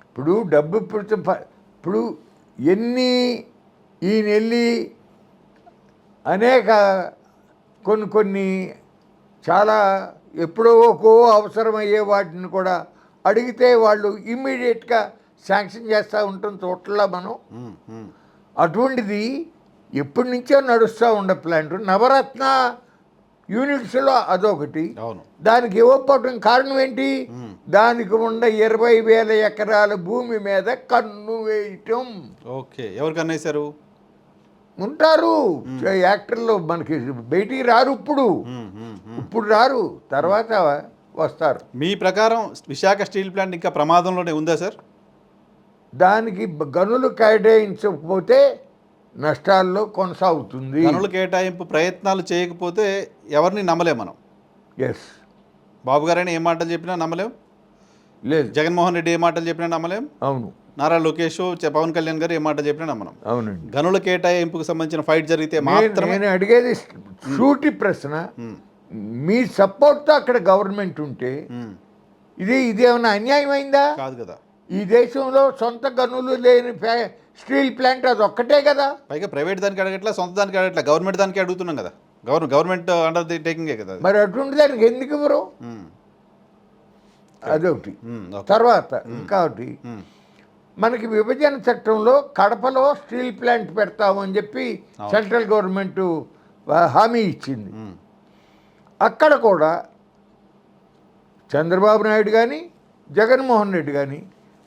ఇప్పుడు డబ్బు ఇప్పుడు ఈయనెళ్ళి అనేక కొన్ని చాలా ఎప్పుడోకో అవసరమయ్యే వాటిని కూడా అడిగితే వాళ్ళు ఇమ్మీడియట్గా శాంక్షన్ చేస్తూ ఉంటాం చోట్ల మనం. అటువంటిది ఎప్పటి నుంచో నడుస్తూ ఉండే ప్లాంట్. నవరత్న యూనిట్స్లో అదొకటి. అవును. దానికి ఇవ్వకపోవడం కారణం ఏంటి? దానికి ఉన్న 20,000 ఎకరాల భూమి మీద కన్ను వేయటం. ఓకే, ఎవరికన్నా వేశారు? ఉంటారు యాక్టర్లు, మనకి బయటికి రారు ఇప్పుడు రారు, తర్వాత వస్తారు. మీ ప్రకారం విశాఖ స్టీల్ ప్లాంట్ ఇంకా ప్రమాదంలోనే ఉందా సార్? దానికి గనులు కేటాయించకపోతే నష్టాల్లో కొనసాగుతుంది. గనుల కేటాయింపు ప్రయత్నాలు చేయకపోతే ఎవరిని నమ్మలేం మనం. ఎస్. బాబు గారైనా ఏ మాటలు చెప్పినా నమ్మలేం, లేదు. జగన్మోహన్ రెడ్డి ఏ మాటలు చెప్పినా నమ్మలేం, అవును. నారా లోకేష్, పవన్ కళ్యాణ్ గారు ఏ మాట చెప్పినా నమ్మలేం. అవునండి. గనుల కేటాయింపుకు సంబంధించిన ఫైట్ జరిగితే మాత్రమే. నేను అడిగేది సూటి ప్రశ్న. మీ సపోర్ట్తో అక్కడ గవర్నమెంట్ ఉంటే ఇదేమైనా అన్యాయం అయిందా? కాదు కదా. ఈ దేశంలో సొంత గనులు లేని స్టీల్ ప్లాంట్ అది ఒక్కటే కదా. పైగా ప్రైవేట్ దానికి అడగట్లా, సొంత దానికి అడగట్లా, గవర్నమెంట్ దానికి అడుగుతున్నాం కదా. గవర్నమెంట్ అండర్ ది టేకింగే కదా. మరి అటువంటి దానికి ఎందుకు ఇవ్వరు? అదొకటి. ఓకే. తర్వాత ఇంకొకటి, మనకి విభజన చట్టంలో కడపలో స్టీల్ ప్లాంట్ పెడతామని చెప్పి సెంట్రల్ గవర్నమెంట్ హామీ ఇచ్చింది. అక్కడ కూడా చంద్రబాబు నాయుడు కానీ జగన్మోహన్ రెడ్డి కానీ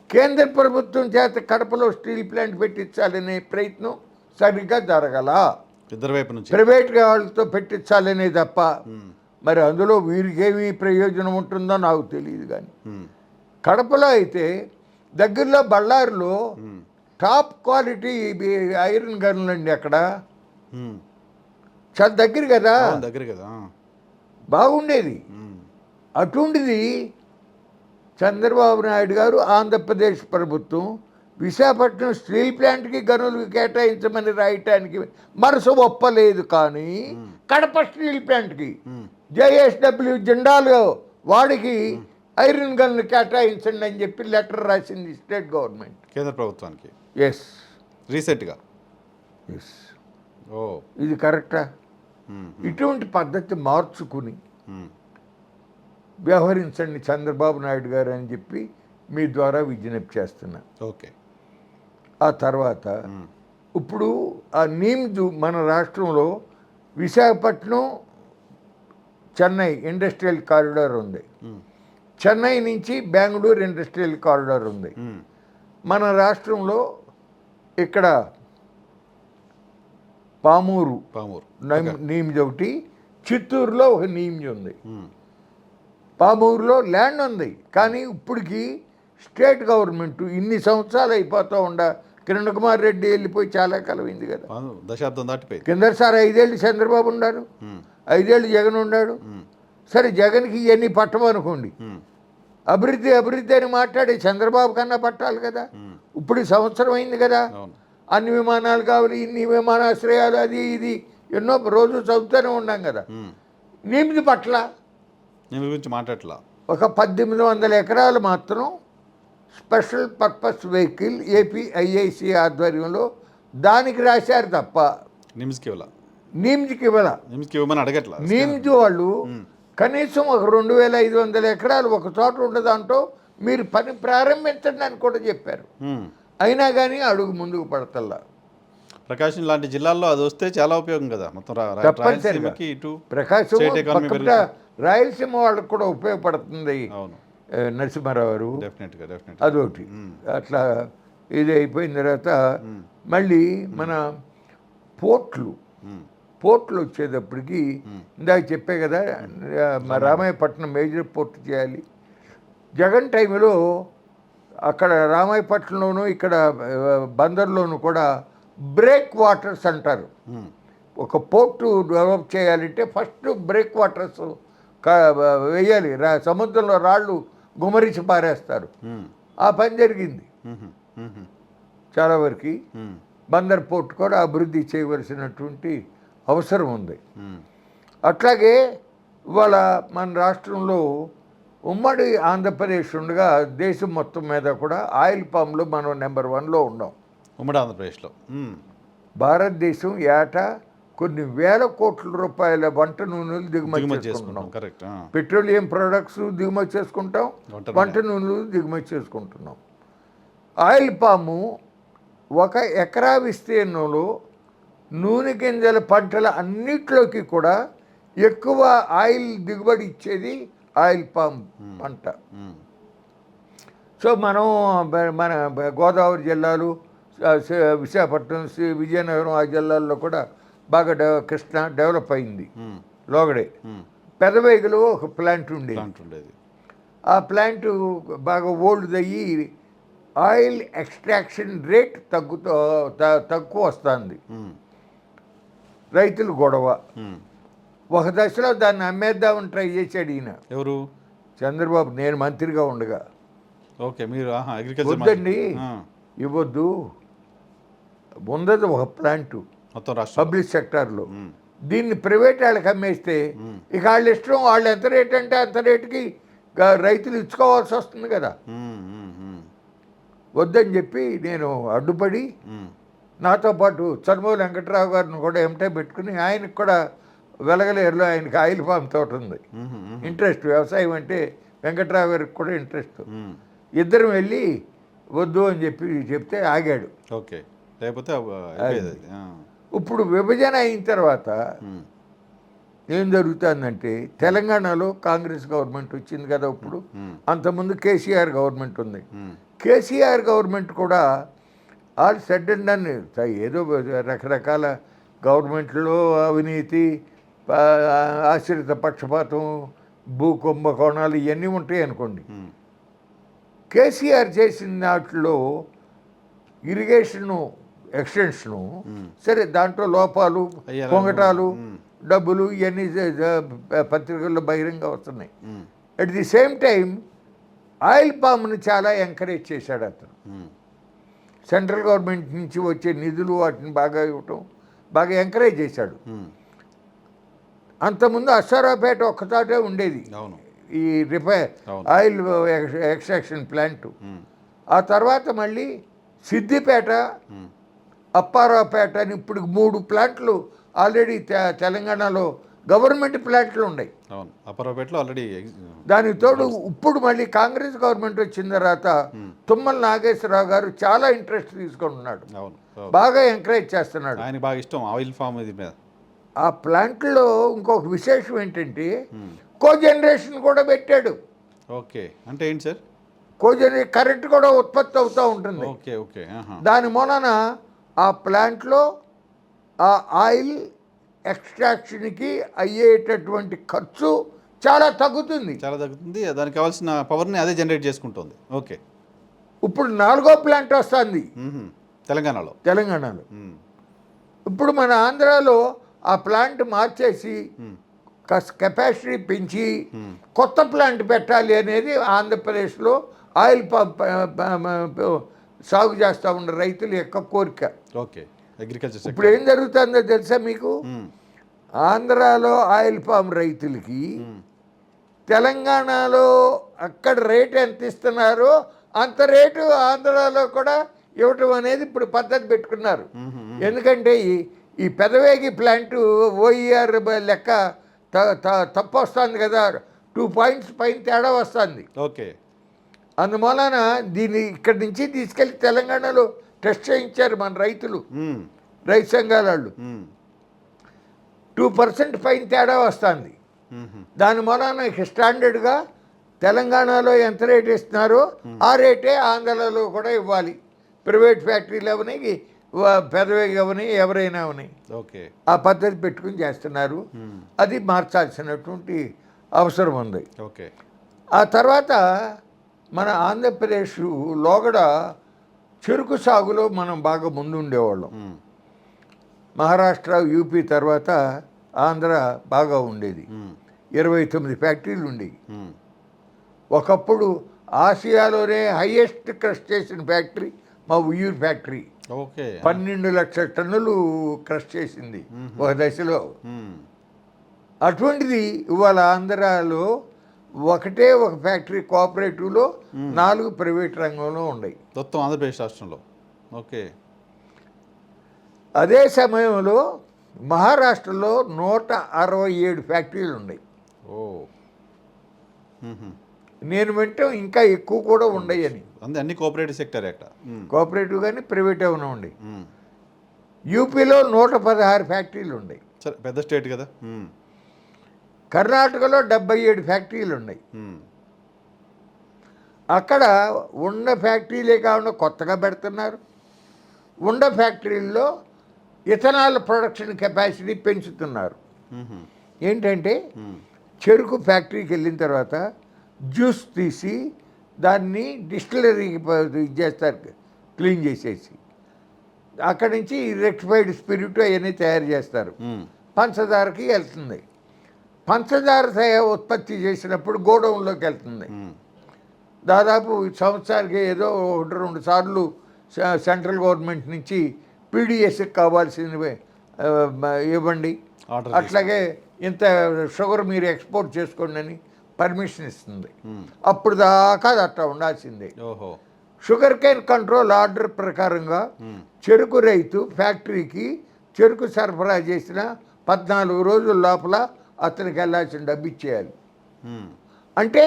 కేంద్ర ప్రభుత్వం చేత కడపలో స్టీల్ ప్లాంట్ పెట్టించాలనే ప్రయత్నం సరిగ్గా జరగల. ఇద్దరు వైపు నుంచి ప్రైవేట్ వాళ్ళతో పెట్టించాలనే తప్ప మరి అందులో వీరికేమీ ప్రయోజనం ఉంటుందో నాకు తెలియదు. కానీ కడపలో అయితే దగ్గరలో బళ్ళారిలో టాప్ క్వాలిటీ ఐరన్ గన్లు అండి. అక్కడ చాలా దగ్గర కదా, బాగుండేది. అటువంటిది చంద్రబాబు నాయుడు గారు, ఆంధ్రప్రదేశ్ ప్రభుత్వం విశాఖపట్నం స్టీల్ ప్లాంట్కి గనులు కేటాయించమని రాయటానికి మనసు ఒప్పలేదు. కానీ కడప స్టీల్ ప్లాంట్కి జేఎస్డబ్ల్యూ జెండాలో వాడికి ఐరన్ గన్లు కేటాయించండి అని చెప్పి లెటర్ రాసింది స్టేట్ గవర్నమెంట్ కేంద్ర ప్రభుత్వానికి. ఎస్, రీసెంట్గా. ఎస్. ఓ, ఇది కరెక్టా? ఇటువంటి పద్ధతి మార్చుకుని వ్యవహరించండి చంద్రబాబు నాయుడు గారు అని చెప్పి మీ ద్వారా విజ్ఞప్తి చేస్తున్నా. ఓకే. ఆ తర్వాత ఇప్పుడు ఆ నీమ్స్ మన రాష్ట్రంలో విశాఖపట్నం చెన్నై ఇండస్ట్రియల్ కారిడార్ ఉంది. చెన్నై నుంచి బెంగళూరు ఇండస్ట్రియల్ కారిడార్ ఉంది. మన రాష్ట్రంలో ఇక్కడ పామూరు నీమ్స్ ఒకటి, చిత్తూరులో ఒక నీమ్స్ ఉంది. పామూరులో ల్యాండ్ ఉంది. కానీ ఇప్పటికి స్టేట్ గవర్నమెంట్ ఇన్ని సంవత్సరాలు అయిపోతూ కిరణ్ కుమార్ రెడ్డి వెళ్ళిపోయి చాలా కాలం అయింది కదా, దశాబ్దం దాటిపోయి. కిందసారి 5 ఏళ్ళు చంద్రబాబు ఉన్నారు, 5 ఏళ్ళు జగన్ ఉన్నాడు. సరే, జగన్కి ఇవన్నీ పట్టమనుకోండి, అభివృద్ధి అని మాట్లాడి చంద్రబాబు కన్నా పట్టాలి కదా. ఇప్పుడు సంవత్సరం అయింది కదా, అన్ని విమానాలు కావాలి, ఇన్ని విమానాశ్రయాలు, అది ఇది ఎన్నో రోజు చదువుతూనే ఉన్నాం కదా. నిమిది పట్ల గురించి మాట్లాడలా. ఒక 1800 ఎకరాలు మాత్రం స్పెషల్ పర్పస్ వెహికల్ ఏపీఐఐసి ఆధ్వర్యంలో దానికి రాశారు తప్ప నిమ్స్కి ఇవ్వాల. అడగట్లా. నిమ్స్ వాళ్ళు కనీసం ఒక 2500 ఎకరాలు ఒక చోట ఉండదంటూ మీరు పని ప్రారంభించండి అని కూడా చెప్పారు. అయినా కానీ అడుగు ముందుకు పడతల్లా. ప్రకాశం లాంటి జిల్లాల్లో అది వస్తే చాలా ఉపయోగం కదా. మొత్తం ప్రకాశం రాయలసీమ వాళ్ళకి కూడా ఉపయోగపడుతుంది. నరసింహారావు గారు అదొకటి. అట్లా ఇది అయిపోయిన తర్వాత మళ్ళీ మన పోర్ట్లు వచ్చేటప్పటికి ఇందాక చెప్పే కదా, రామాయపట్నం మేజర్ పోర్ట్ చేయాలి. జగన్ టైంలో అక్కడ రామాయపట్నంలోను ఇక్కడ బందర్లోను కూడా బ్రేక్ వాటర్స్ అంటారు. ఒక పోర్టు డెవలప్ చేయాలంటే ఫస్ట్ బ్రేక్ వాటర్స్ వేయాలి. సముద్రంలో రాళ్ళు గుమరించి పారేస్తారు. ఆ పని జరిగింది చాలా వరకు. బందర్ పోర్ట్ కూడా అభివృద్ధి చేయవలసినటువంటి అవసరం ఉంది. అట్లాగే ఇవాళ మన రాష్ట్రంలో ఉమ్మడి ఆంధ్రప్రదేశ్ ఉండగా దేశం మొత్తం మీద కూడా ఆయిల్ పామ్లో మనం నెంబర్ 1లో ఉన్నాం. ఉమ్మడి ఆంధ్రప్రదేశ్లో భారతదేశం ఏటా కొన్ని వేల కోట్ల రూపాయల వంట నూనెలు దిగుమతి చేసుకుంటున్నాం. పెట్రోలియం ప్రొడక్ట్స్ దిగుమతి చేసుకుంటాం, వంట నూనెలు దిగుమతి చేసుకుంటున్నాం. ఆయిల్ పాము 1 ఎకరా విస్తీర్ణంలో నూనె గింజల పంటల అన్నిట్లోకి కూడా ఎక్కువ ఆయిల్ దిగుబడి ఇచ్చేది ఆయిల్ పామ్ పంట. సో మనం మన గోదావరి జిల్లాలు, విశాఖపట్నం, విజయనగరం ఆ జిల్లాల్లో కూడా బాగా కృష్ణ డెవలప్ అయింది. లోగడే పెదవేగిలో ఒక ప్లాంట్ ఉండేది. ఆ ప్లాంట్ బాగా ఓల్డ్ అయ్యి ఆయిల్ ఎక్స్ట్రాక్షన్ రేట్ తక్కువ వస్తుంది. రైతులు గొడవ. ఒక దశలో దాన్ని అమ్మేద్దామని ట్రై చేశాడు ఈయన. ఎవరు? చంద్రబాబు. నేను మంత్రిగా ఉండగా. ఓకే, మీరు అగ్రికల్చర్ వద్దండి, ఇవ్వద్దు, ఉండదు ఒక ప్లాంట్ పబ్లిక్ సెక్టార్లో, దీన్ని ప్రైవేట్ వాళ్ళకి అమ్మేస్తే ఇక వాళ్ళ ఇష్టం, వాళ్ళు ఎంత రేట్ అంటే అంత రేటుకి రైతులు ఇచ్చుకోవాల్సి వస్తుంది కదా. వద్దని చెప్పి నేను అడ్డుపడి, నాతో పాటు చనుమూల వెంకట్రావు గారిని కూడా ఏమిటో పెట్టుకుని, ఆయనకు కూడా వెలగలేరులో ఆయనకి ఆయిల్ పామ్ తోట ఉంది, ఇంట్రెస్ట్, వ్యవసాయం అంటే వెంకట్రావు గారికి కూడా ఇంట్రెస్ట్. ఇద్దరం వెళ్ళి వద్దు అని చెప్తే ఆగాడు. ఓకే, లేకపోతే ఇప్పుడు విభజన అయిన తర్వాత ఏం జరుగుతుందంటే, తెలంగాణలో కాంగ్రెస్ గవర్నమెంట్ వచ్చింది కదా ఇప్పుడు. అంతకుముందు కేసీఆర్ గవర్నమెంట్ ఉంది. కేసీఆర్ గవర్నమెంట్ కూడా ఆల్ సెడ్ అండ్ డన్, ఏదో రకరకాల గవర్నమెంట్లో అవినీతి, ఆశ్రిత పక్షపాతం, భూ కుంభకోణాలు ఇవన్నీ ఉంటాయి అనుకోండి. కేసీఆర్ చేసిన వాటిలో ఇరిగేషను ఎక్స్టెన్షను సరే, దాంట్లో లోపాలు, పొంగటాలు, డబ్బులు ఇవన్నీ పత్రికల్లో బహిరంగ వస్తున్నాయి. At the same time oil పామ్ని చాలా ఎంకరేజ్ చేశాడు అతను. సెంట్రల్ గవర్నమెంట్ నుంచి వచ్చే నిధులు వాటిని బాగా ఇవ్వటం, బాగా ఎంకరేజ్ చేశాడు. అంతకుముందు అశ్వారావుపేట ఒక్కతాటే ఉండేది ఈ ఆయిల్ ఎక్స్ట్రాక్షన్ ప్లాంట్. ఆ తర్వాత మళ్ళీ సిద్దిపేట, అప్పారావుపేట అని ఇప్పుడు 3 ప్లాంట్లు ఆల్రెడీ తెలంగాణలో గవర్నమెంట్ ప్లాంట్లు ఉన్నాయి. అప్పారావుపేటలో ఆల్రెడీ. దానికి తోడు ఇప్పుడు మళ్ళీ కాంగ్రెస్ గవర్నమెంట్ వచ్చిన తర్వాత తుమ్మల నాగేశ్వరరావు గారు చాలా ఇంట్రెస్ట్ తీసుకుంటున్నాడు, బాగా ఎంకరేజ్ చేస్తున్నాడు. ఆయన బాగా ఇష్టం ఆయిల్ ఫామ్ ఇది మీద. ఆ ప్లాంట్లో ఇంకొక విశేషం ఏంటంటే కోజనరేషన్ కూడా పెట్టాడు. ఓకే, అంటే ఏంటి సార్? కోజనరేషన్ కరెంట్ కూడా ఉత్పత్తి అవుతూ ఉంటుంది. Okay okay. దాని మూలన ఆ ప్లాంట్లో ఆ ఆయిల్ ఎక్స్ట్రాక్షన్కి అయ్యేటటువంటి ఖర్చు చాలా తగ్గుతుంది. దానికి కావాల్సిన పవర్ని అదే జనరేట్ చేసుకుంటుంది. ఓకే, ఇప్పుడు 4వ ప్లాంట్ వస్తుంది తెలంగాణలో. ఇప్పుడు మన ఆంధ్రాలో ఆ ప్లాంట్ మార్చేసి కెపాసిటీ పెంచి కొత్త ప్లాంట్ పెట్టాలి అనేది ఆంధ్రప్రదేశ్లో ఆయిల్ సాగు చేస్తూ ఉన్న రైతుల యొక్క కోరిక. Okay, agriculture. ఇప్పుడు ఏం జరుగుతుందో తెలుసా మీకు? ఆంధ్రాలో ఆయిల్ పామ్ రైతులకి తెలంగాణలో అక్కడ రేటు ఎంత ఇస్తున్నారో అంత రేటు ఆంధ్రాలో కూడా ఇవ్వటం అనేది ఇప్పుడు పద్ధతి పెట్టుకున్నారు. ఎందుకంటే ఈ పెదవేగి ప్లాంటు ఓఈఆర్ లెక్క తప్పు వస్తుంది కదా, 2 పాయింట్స్ పైన తేడా వస్తుంది. ఓకే, అందువలన దీన్ని ఇక్కడి నుంచి తీసుకెళ్ళి తెలంగాణలో టెస్ట్ చేయించారు మన రైతులు, రైతు సంఘాల వాళ్ళు. 2% పైన తేడా వస్తుంది. దాని మూలన స్టాండర్డ్గా తెలంగాణలో ఎంత రేట్ ఇస్తున్నారో ఆ రేటే ఆంధ్రాలో కూడా ఇవ్వాలి. ప్రైవేట్ ఫ్యాక్టరీలు అవని, పెదవేగి అవని, ఎవరైనా అవని ఆ పద్ధతి పెట్టుకుని చేస్తున్నారు. అది మార్చాల్సినటువంటి అవసరం ఉంది. ఓకే, ఆ తర్వాత మన ఆంధ్రప్రదేశ్ లోగడ చెరుకు సాగులో మనం బాగా ముందు ఉండేవాళ్ళం. మహారాష్ట్ర, యూపీ తర్వాత ఆంధ్ర బాగా ఉండేది. 29 ఫ్యాక్టరీలు ఉండేవి. ఒకప్పుడు ఆసియాలోనే హైయెస్ట్ క్రష్ చేసిన ఫ్యాక్టరీ మా ఉయ్యూరు ఫ్యాక్టరీ. 12 లక్షల టన్నులు క్రష్ చేసింది ఒక దశలో. అటువంటిది ఇవాళ ఆంధ్రాలో ఒకటే ఒక ఫ్యాక్టరీ కోఆపరేటివ్లో 4 ప్రైవేట్ రంగంలో ఉన్నాయి మొత్తం ఆంధ్రప్రదేశ్ రాష్ట్రంలో. ఓకే, అదే సమయంలో మహారాష్ట్రలో 167 ఫ్యాక్టరీలు ఉన్నాయి. నేను వింటాం ఇంకా ఎక్కువ కూడా ఉన్నాయని. అన్ని కోఆపరేటివ్ సెక్టర్ కోఆపరేటివ్ కానీ ప్రైవేట్ ఏమైనా ఉన్నాయి. యూపీలో 116 ఫ్యాక్టరీలు ఉన్నాయి. సరే, పెద్ద స్టేట్ కదా. కర్ణాటకలో 77 ఫ్యాక్టరీలు ఉన్నాయి. అక్కడ ఉన్న ఫ్యాక్టరీలే కాకుండా కొత్తగా పెడుతున్నారు. ఉన్న ఫ్యాక్టరీల్లో ఇథనాల్ ప్రొడక్షన్ కెపాసిటీ పెంచుతున్నారు. ఏంటంటే చెరుకు ఫ్యాక్టరీకి వెళ్ళిన తర్వాత జ్యూస్ తీసి దాన్ని డిస్టిలరీకి చేస్తారు, క్లీన్ చేసేసి అక్కడి నుంచి రెక్టిఫైడ్ స్పిరిట్ అవన్నీ తయారు చేస్తారు. పంచదారకి వెళ్తుంది. పంచదార ఉత్పత్తి చేసినప్పుడు గోడౌన్లోకి వెళ్తుంది. దాదాపు సంవత్సరానికి ఏదో 1-2 సార్లు సెంట్రల్ గవర్నమెంట్ నుంచి పీడిఎస్కి కావాల్సినవి ఇవ్వండి, అట్లాగే ఇంత షుగర్ మీరు ఎక్స్పోర్ట్ చేసుకోండి అని పర్మిషన్ ఇస్తుంది. అప్పుడు దాకా అది అట్లా ఉండాల్సిందే. షుగర్ కేన్ కంట్రోల్ ఆర్డర్ ప్రకారంగా చెరుకు రైతు ఫ్యాక్టరీకి చెరుకు సరఫరా చేసిన 14 రోజుల లోపల అతనికి వెళ్ళాల్సిన డబ్బు ఇచ్చేయాలి. అంటే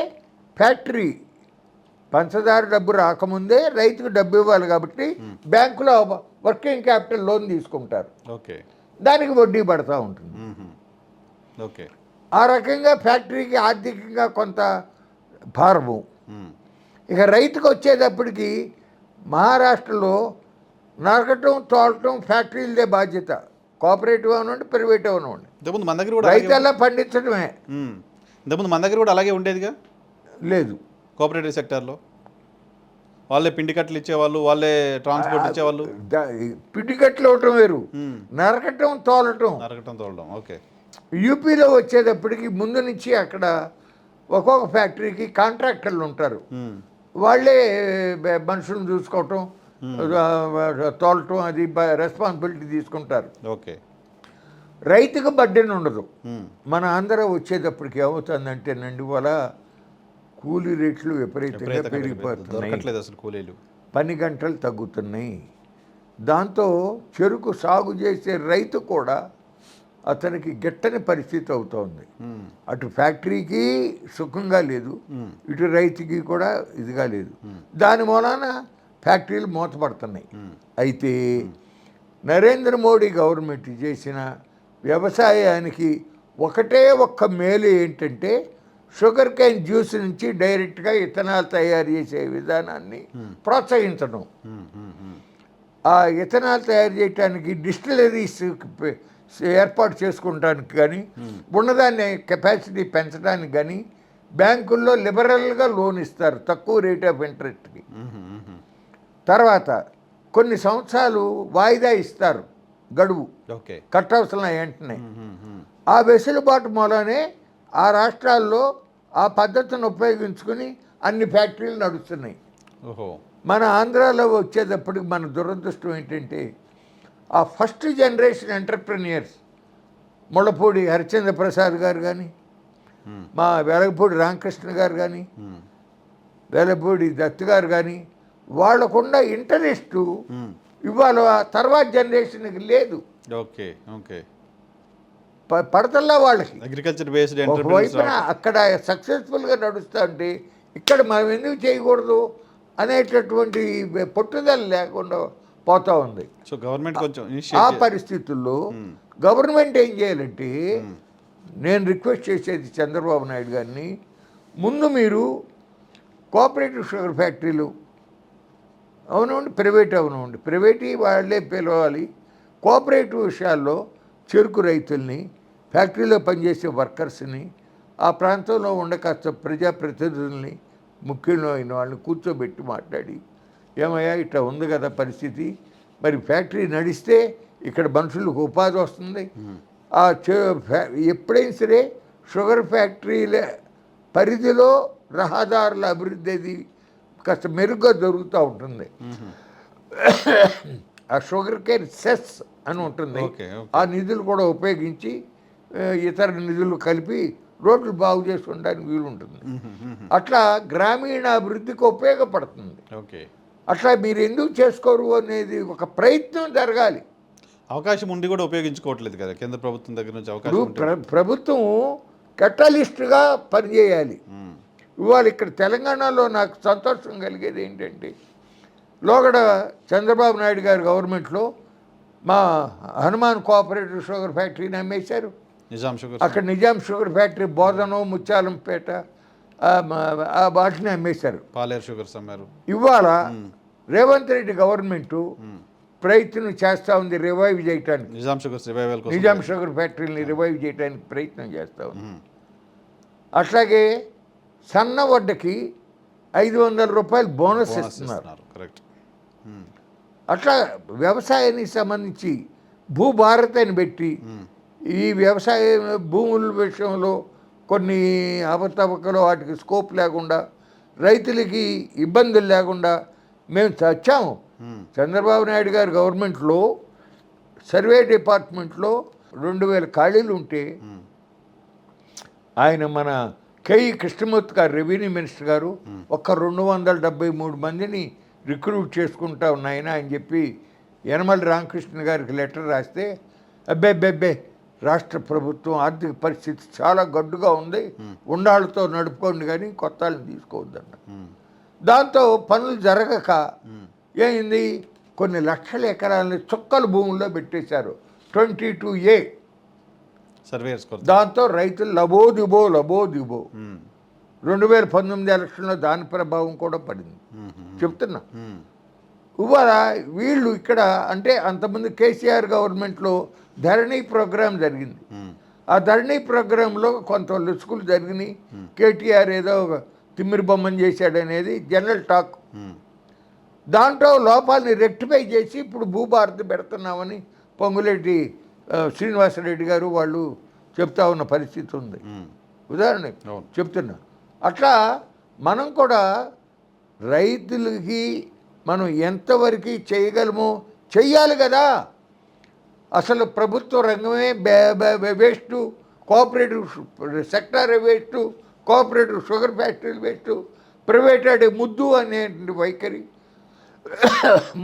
ఫ్యాక్టరీ పంచదార డబ్బు రాకముందే రైతుకు డబ్బు ఇవ్వాలి కాబట్టి బ్యాంకులో వర్కింగ్ క్యాపిటల్ లోన్ తీసుకుంటారు. దానికి వడ్డీ పడతా ఉంటుంది. ఆ రకంగా ఫ్యాక్టరీకి ఆర్థికంగా కొంత భారము. ఇక రైతుకు వచ్చేటప్పటికి మహారాష్ట్రలో నరకటం తోలటం ఫ్యాక్టరీలదే బాధ్యత. కోఆపరేటివ్ అవనండి, ప్రైవేట్ అవనండి, రైతు ఎలా పండించడమే. ఇంతకుముందు మన దగ్గర కూడా అలాగే ఉండేదిగా. లేదు, కోఆపరేటివ్ సెక్టార్లో వాళ్ళే పిండి కట్టలు ఇచ్చేవాళ్ళు, వాళ్ళే ట్రాన్స్పోర్ట్ ఇచ్చేవాళ్ళు. పిండి కట్టలు ఇవ్వటం వేరు, నరకటం తోలటం. ఓకే. యూపీలో వచ్చేటప్పటికి ముందు నుంచి అక్కడ ఒక్కొక్క ఫ్యాక్టరీకి కాంట్రాక్టర్లు ఉంటారు. వాళ్ళే మనుషులను చూసుకోవటం, తోలటం, అది రెస్పాన్సిబిలిటీ తీసుకుంటారు. ఓకే. రైతుకు బడ్డెన్ ఉండదు. మన ఆంధ్ర వచ్చేటప్పటికి ఏమవుతుందంటేనండి, వాళ్ళ కూలీ రేట్లు విపరీతంగా పెరిగిపోతున్నాయి, అసలు కూలీలు పని గంటలు తగ్గుతున్నాయి. దాంతో చెరుకు సాగు చేసే రైతు కూడా అతనికి గిట్టని పరిస్థితి అవుతోంది. అటు ఫ్యాక్టరీకి సుఖంగా లేదు, ఇటు రైతుకి కూడా ఇదిగా లేదు. దాని మూలాన ఫ్యాక్టరీలు మూతపడుతున్నాయి. అయితే నరేంద్ర మోడీ గవర్నమెంట్ చేసిన వ్యవసాయానికి ఒక్క మేలు ఏంటంటే షుగర్ కేన్ జ్యూస్ నుంచి డైరెక్ట్గా ఇథనాల్ తయారు చేసే విధానాన్ని ప్రోత్సహించడం. ఆ ఇథనాల్ తయారు చేయడానికి డిస్టిలరీస్ ఏర్పాటు చేసుకుంటానికి కానీ, ఉన్నదాన్ని కెపాసిటీ పెంచడానికి కానీ బ్యాంకుల్లో లిబరల్గా లోన్ ఇస్తారు, తక్కువ రేట్ ఆఫ్ ఇంట్రెస్ట్కి. తర్వాత కొన్ని సంవత్సరాలు వాయిదా ఇస్తారు, గడువు కట్టవలసిన వెంటనే. ఆ వెసులుబాటు మూలనే ఆ రాష్ట్రాల్లో ఆ పద్ధతిని ఉపయోగించుకుని అన్ని ఫ్యాక్టరీలు నడుస్తున్నాయి. మన ఆంధ్రాలో వచ్చేటప్పటికి మన దురదృష్టం ఏంటంటే, ఆ first generation entrepreneurs Mullapudi Harichandra Prasad గారు కానీ, మా వెలగపూడి రామకృష్ణ గారు కానీ, వెలగపూడి దత్తు గారు కానీ, వాళ్ళకున్న ఇంటరెస్టు ఇవాళ తర్వాత జనరేషన్కి లేదు. ఓకే. ఓకే. పడతల్లా వాళ్ళకి అగ్రికల్చర్ బేస్డ్ ఒకవైపున అక్కడ సక్సెస్ఫుల్గా నడుస్తూ ఉంటే ఇక్కడ మనం ఎందుకు చేయకూడదు అనేటటువంటి పట్టుదల లేకుండా పోతూ ఉంది. సో గవర్నమెంట్ కొంచెం ఆ పరిస్థితుల్లో గవర్నమెంట్ ఏం చేయాలంటే, నేను రిక్వెస్ట్ చేసేది చంద్రబాబు నాయుడు గారిని, ముందు మీరు కోఆపరేటివ్ షుగర్ ఫ్యాక్టరీలు అవునండి, ప్రైవేట్ అవునండి, ప్రైవేట్ వాళ్ళే పిలవాలి. కోఆపరేటివ్ విషయాల్లో చెరుకు రైతుల్ని, ఫ్యాక్టరీలో పనిచేసే వర్కర్స్ని, ఆ ప్రాంతంలో ఉండే కాస్త ప్రజాప్రతినిధుల్ని, ముఖ్యమైన వాళ్ళని కూర్చోబెట్టి మాట్లాడి, ఏమయ్యా ఇట్లా ఉంది కదా పరిస్థితి, మరి ఫ్యాక్టరీ నడిస్తే ఇక్కడ మనుషులకు ఉపాధి వస్తుంది. ఆ ఎప్పుడైనా సరే షుగర్ ఫ్యాక్టరీల పరిధిలో రహదారుల అభివృద్ధి అది కాస్త మెరుగ్గా జరుగుతూ ఉంటుంది. ఆ షుగర్ కేర్ సెస్ అని ఉంటుంది, ఆ నిధులు కూడా ఉపయోగించి ఇతర నిధులు కలిపి రోడ్లు బాగు చేసుకోవడానికి వీలుంటుంది. అట్లా గ్రామీణ అభివృద్ధికి ఉపయోగపడుతుంది. అట్లా మీరు ఎందుకు చేసుకోరు అనేది ఒక ప్రయత్నం జరగాలి. అవకాశం ఉండి కూడా ఉపయోగించుకోవట్లేదు కదా కేంద్ర ప్రభుత్వం దగ్గర నుంచి అవకాశం. ప్రభుత్వం కెటలిస్ట్గా పనిచేయాలి. ఇవాళ ఇక్కడ తెలంగాణలో నాకు సంతోషం కలిగేది ఏంటంటే, లోగడ చంద్రబాబు నాయుడు గారి గవర్నమెంట్లో మా హనుమాన్ కోఆపరేటివ్ షుగర్ ఫ్యాక్టరీని అమ్మేశారు. నిజాం షుగర్ అక్కడ నిజాం షుగర్ ఫ్యాక్టరీ బోధనం ముత్యాలంపేట ఆ వాటిని అమ్మేశారు. పాలేరు షుగర్స్ అమ్మారు. ఇవాళ రేవంత్ రెడ్డి గవర్నమెంటు ప్రయత్నం చేస్తూ ఉంది రివైవ్ చేయటానికి. నిజాం షుగర్స్ రివైవల్ కోసం నిజాం షుగర్ ఫ్యాక్టరీని రివైవ్ చేయడానికి ప్రయత్నం చేస్తూ ఉంది. అట్లాగే సన్న వడ్డకి 500 రూపాయలు బోనస్ ఇస్తున్నారు. కరెక్ట్. అట్లా వ్యవసాయానికి సంబంధించి భూభారత్ అని పెట్టి ఈ వ్యవసాయ భూముల విషయంలో కొన్ని అవతవకలు వాటికి స్కోప్ లేకుండా రైతులకి ఇబ్బందులు లేకుండా మేము చచ్చాము. చంద్రబాబు నాయుడు గారి గవర్నమెంట్లో సర్వే డిపార్ట్మెంట్లో 2000 ఖాళీలు ఉంటే ఆయన మన కేఈ కృష్ణమూర్తి గారు రెవెన్యూ మినిస్టర్ గారు ఒక్క 273 మందిని రిక్రూట్ చేసుకుంటా ఉన్నాయన అని చెప్పి యనమల రామకృష్ణ గారికి లెటర్ రాస్తే అబ్బే రాష్ట్ర ప్రభుత్వం ఆర్థిక పరిస్థితి చాలా గడ్డుగా ఉంది, ఉండాళ్ళతో నడుపుకోండి కానీ కొత్త వాళ్ళని తీసుకోవద్దన్న. దాంతో పనులు జరగక ఏమైంది, కొన్ని లక్షల ఎకరాలని చుక్కల భూముల్లో పెట్టేశారు 22A. సర్వేయర్స్ దాంతో రైతులు లబోదిబో 2019 ఎలక్షన్లో దాని ప్రభావం కూడా పడింది చెప్తున్నా. ఇవాళ వీళ్ళు ఇక్కడ అంటే అంతకుముందు కేసీఆర్ గవర్నమెంట్లో ధరణి ప్రోగ్రాం జరిగింది. ఆ ధరణి ప్రోగ్రాంలో కొంత లుసుకులు జరిగినాయి. కేటీఆర్ ఏదో తిమ్మిరి బొమ్మని చేశాడనేది జనరల్ టాక్. దాంట్లో లోపాలని రెక్టిఫై చేసి ఇప్పుడు భూభారతి పెడుతున్నామని పొంగులేటి శ్రీనివాసరెడ్డి గారు వాళ్ళు చెప్తా ఉన్న పరిస్థితి ఉంది. ఉదాహరణ చెప్తున్నా. అట్లా మనం కూడా రైతులకి మనం ఎంతవరకు చేయగలమో చెయ్యాలి కదా. అసలు ప్రభుత్వ రంగమే waste, cooperative sector waste, cooperative sugar ఫ్యాక్టరీలు వేస్ట్, ప్రైవేటెడ్ ముద్దు అనే వైఖరి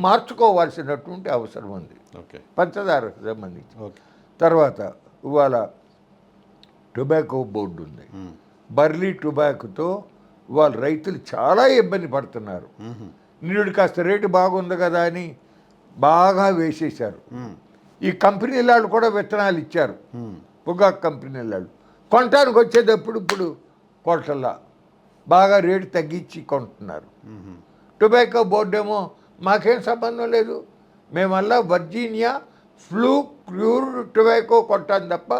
మార్చుకోవాల్సినటువంటి అవసరం ఉంది పంచదారకు సంబంధించి. తర్వాత ఇవాళ టొబాకో బోర్డు ఉంది. బర్లీ టొబాకోతో వాళ్ళ రైతులు చాలా ఇబ్బంది పడుతున్నారు. నిరుడు కాస్త రేటు బాగుంది కదా అని బాగా వేసేశారు. ఈ కంపెనీల వాళ్ళు కూడా విత్తనాలు ఇచ్చారు. పొగాకు కంపెనీల వాళ్ళు కొనటానికి వచ్చేటప్పుడు ఇప్పుడు కొట్టల్లా బాగా రేటు తగ్గించి కొంటున్నారు. టొబాకో బోర్డు ఏమో మాకేం సంబంధం లేదు, మేమల్లా వర్జీనియా ఫ్లూ క్యూర్ టొబాకో కొట్టాను తప్ప